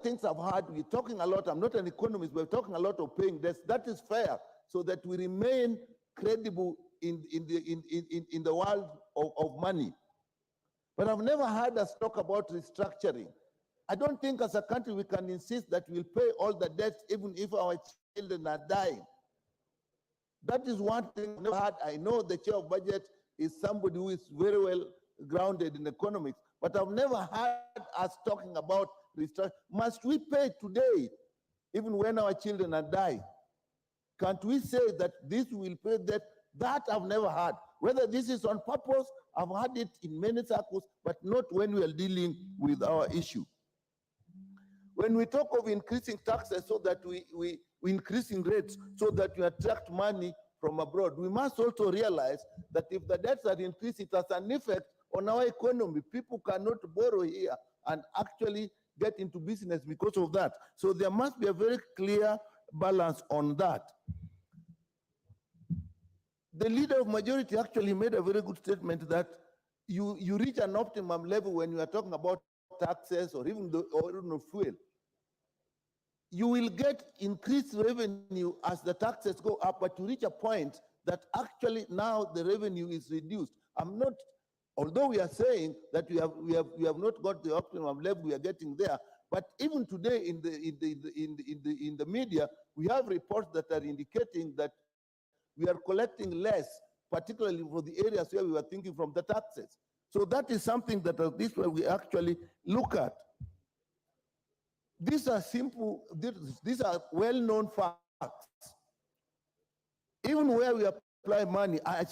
Things I've heard, we're talking a lot, I'm not an economist, we're talking a lot of paying debts. That is fair, so that we remain credible in the world of money. But I've never heard us talk about restructuring. I don't think as a country we can insist that we'll pay all the debts even if our children are dying. That is one thing I've never heard. I know the chair of budget is somebody who is very well grounded in economics, but I've never heard us talking about restructuring. Must we pay today, even when our children are dying? Can't we say that this will pay that? That I've never heard. Whether this is on purpose, I've heard it in many circles, but not when we are dealing with our issue. When we talk of increasing taxes so that we increasing rates so that we attract money from abroad, we must also realize that if the debts are increased, it has an effect on our economy. People cannot borrow here and actually get into business because of that. So there must be a very clear balance on that. The leader of majority actually made a very good statement that you reach an optimum level when you are talking about taxes or even fuel. You will get increased revenue as the taxes go up, but you reach a point that actually now the revenue is reduced. Although we are saying that we have not got the optimum level, we are getting there. But even today in the media, we have reports that are indicating that we are collecting less, particularly for the areas where we were thinking from the taxes. So that is something that this way we actually look at. These are simple, these are well-known facts. Even where we apply money, I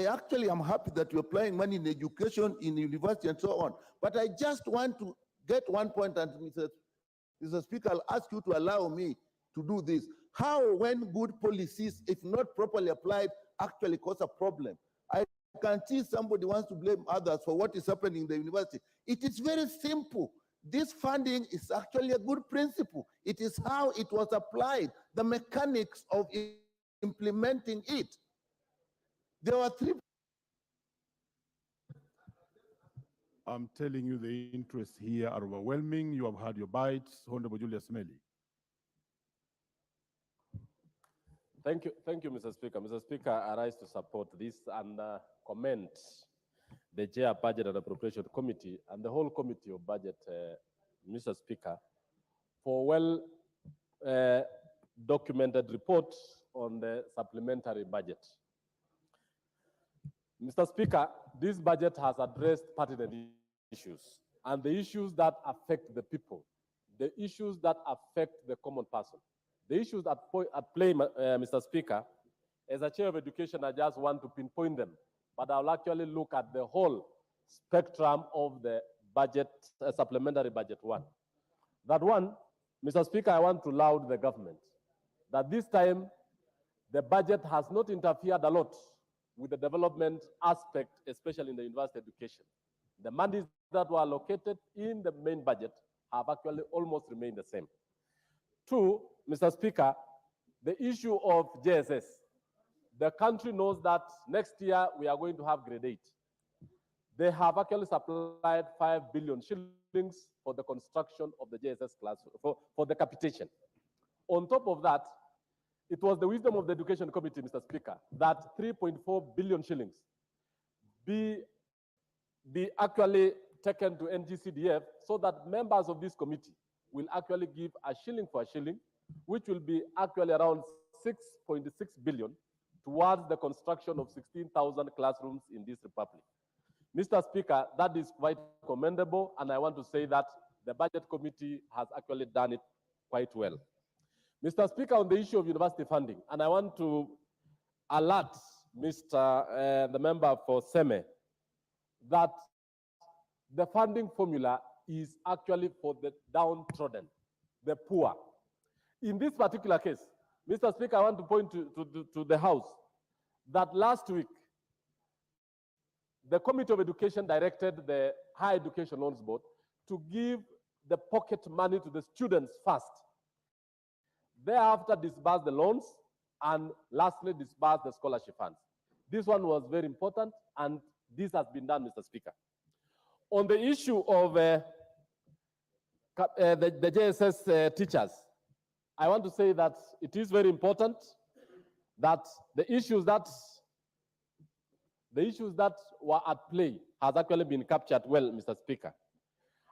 actually am happy that you're applying money in education, in university, and so on. But I just want to get one point, and Mr. Mr. Speaker, I'll ask you to allow me to do this. How, when good policies, if not properly applied, actually cause a problem? I can see somebody wants to blame others for what is happening in the university. It is very simple. This funding is actually a good principle. It is how it was applied, the mechanics of implementing it. There were three. I'm telling you, the interests here are overwhelming. You have had your bites. Honorable Julius Meli. Thank you, Mr. Speaker. Mr. Speaker, I rise to support this and commend the Chair Budget and Appropriation Committee and the whole Committee of Budget, Mr. Speaker, for well documented report on the supplementary budget. Mr. Speaker, this budget has addressed pertinent issues and the issues that affect the people, the issues that affect the common person. The issues at play, Mr. Speaker, as a chair of education, I just want to pinpoint them, but I'll actually look at the whole spectrum of the budget, supplementary budget one. That one, Mr. Speaker, I want to laud the government that this time the budget has not interfered a lot with the development aspect, especially in the university education. The monies that were allocated in the main budget have actually almost remained the same. Two, Mr. Speaker, the issue of JSS. The country knows that next year we are going to have grade 8. They have actually supplied 5 billion shillings for the construction of the JSS class, for the capitation. On top of that, it was the wisdom of the Education Committee, Mr. Speaker, that 3.4 billion shillings be actually taken to NGCDF so that members of this committee will actually give a shilling for a shilling, which will be actually around 6.6 billion towards the construction of 16,000 classrooms in this republic. Mr. Speaker, that is quite commendable, and I want to say that the Budget Committee has actually done it quite well. Mr. Speaker, on the issue of university funding, and I want to alert the member for SEME that the funding formula is actually for the downtrodden, the poor. In this particular case, Mr. Speaker, I want to point to the House that last week, the Committee of Education directed the Higher Education Loans Board to give the pocket money to the students first. Thereafter, disburse the loans, and lastly, disburse the scholarship funds. This one was very important, and this has been done, Mr. Speaker. On the issue of the JSS teachers, I want to say that it is very important that the issues that were at play has actually been captured well, Mr. Speaker.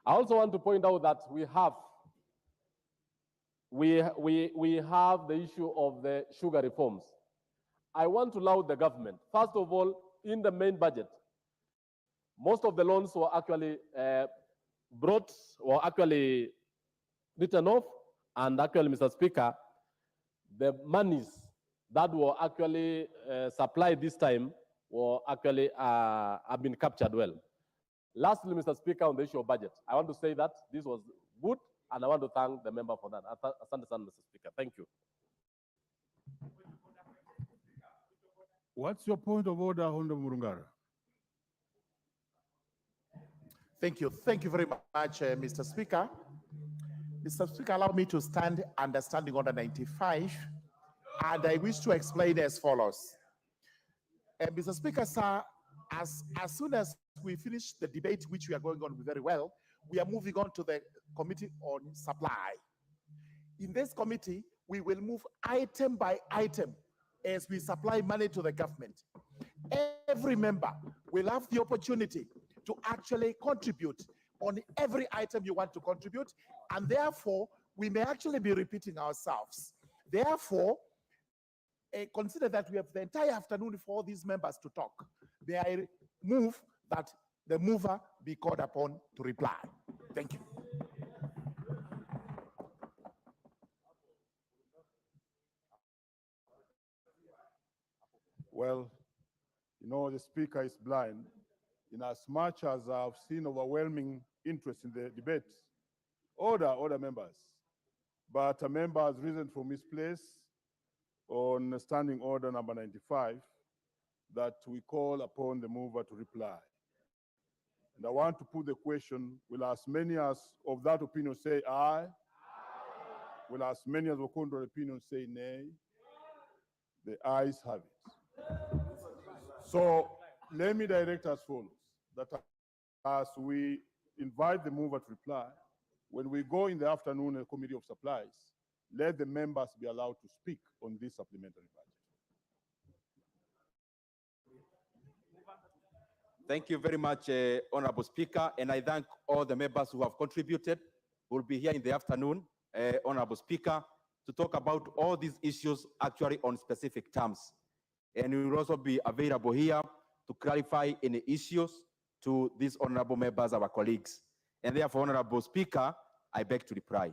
I also want to point out that we have the issue of the sugar reforms. I want to laud the government. First of all, in the main budget, most of the loans were actually written off, and actually, Mr. Speaker, the monies that were actually supplied this time were actually have been captured well. Lastly, Mr. Speaker, on the issue of budget, I want to say that this was good, and I want to thank the member for that. Mr. Speaker. Thank you. What's your point of order, Honorable Murungara? Thank you. Thank you very much, Mr. Speaker. Mr. Speaker, allow me to stand under Standing Order 95, and I wish to explain as follows. Mr. Speaker, sir, as soon as we finish the debate, which we are going on very well, we are moving on to the Committee on Supply. In this committee, we will move item by item as we supply money to the government. Every member will have the opportunity to actually contribute on every item you want to contribute, and therefore, we may actually be repeating ourselves. Therefore, consider that we have the entire afternoon for all these members to talk. May I move that the mover be called upon to reply? Thank you. Well, you know, the speaker is blind. In as much as I've seen overwhelming interest in the debate. Order, members. but a member has risen from his place on standing order number 95 that we call upon the mover to reply. And I want to put the question, will as many as of that opinion say aye? Will as many as of contrary opinion say nay? The ayes have it. So let me direct as follows, that as we invite the mover to reply, when we go in the afternoon in the Committee of Supplies, let the members be allowed to speak on this supplementary budget. Thank you very much, Honorable Speaker, and I thank all the members who have contributed. We'll be here in the afternoon, Honorable Speaker, to talk about all these issues actually on specific terms. And we will also be available here to clarify any issues to these honorable members, our colleagues. And therefore, Honorable Speaker, I beg to reply.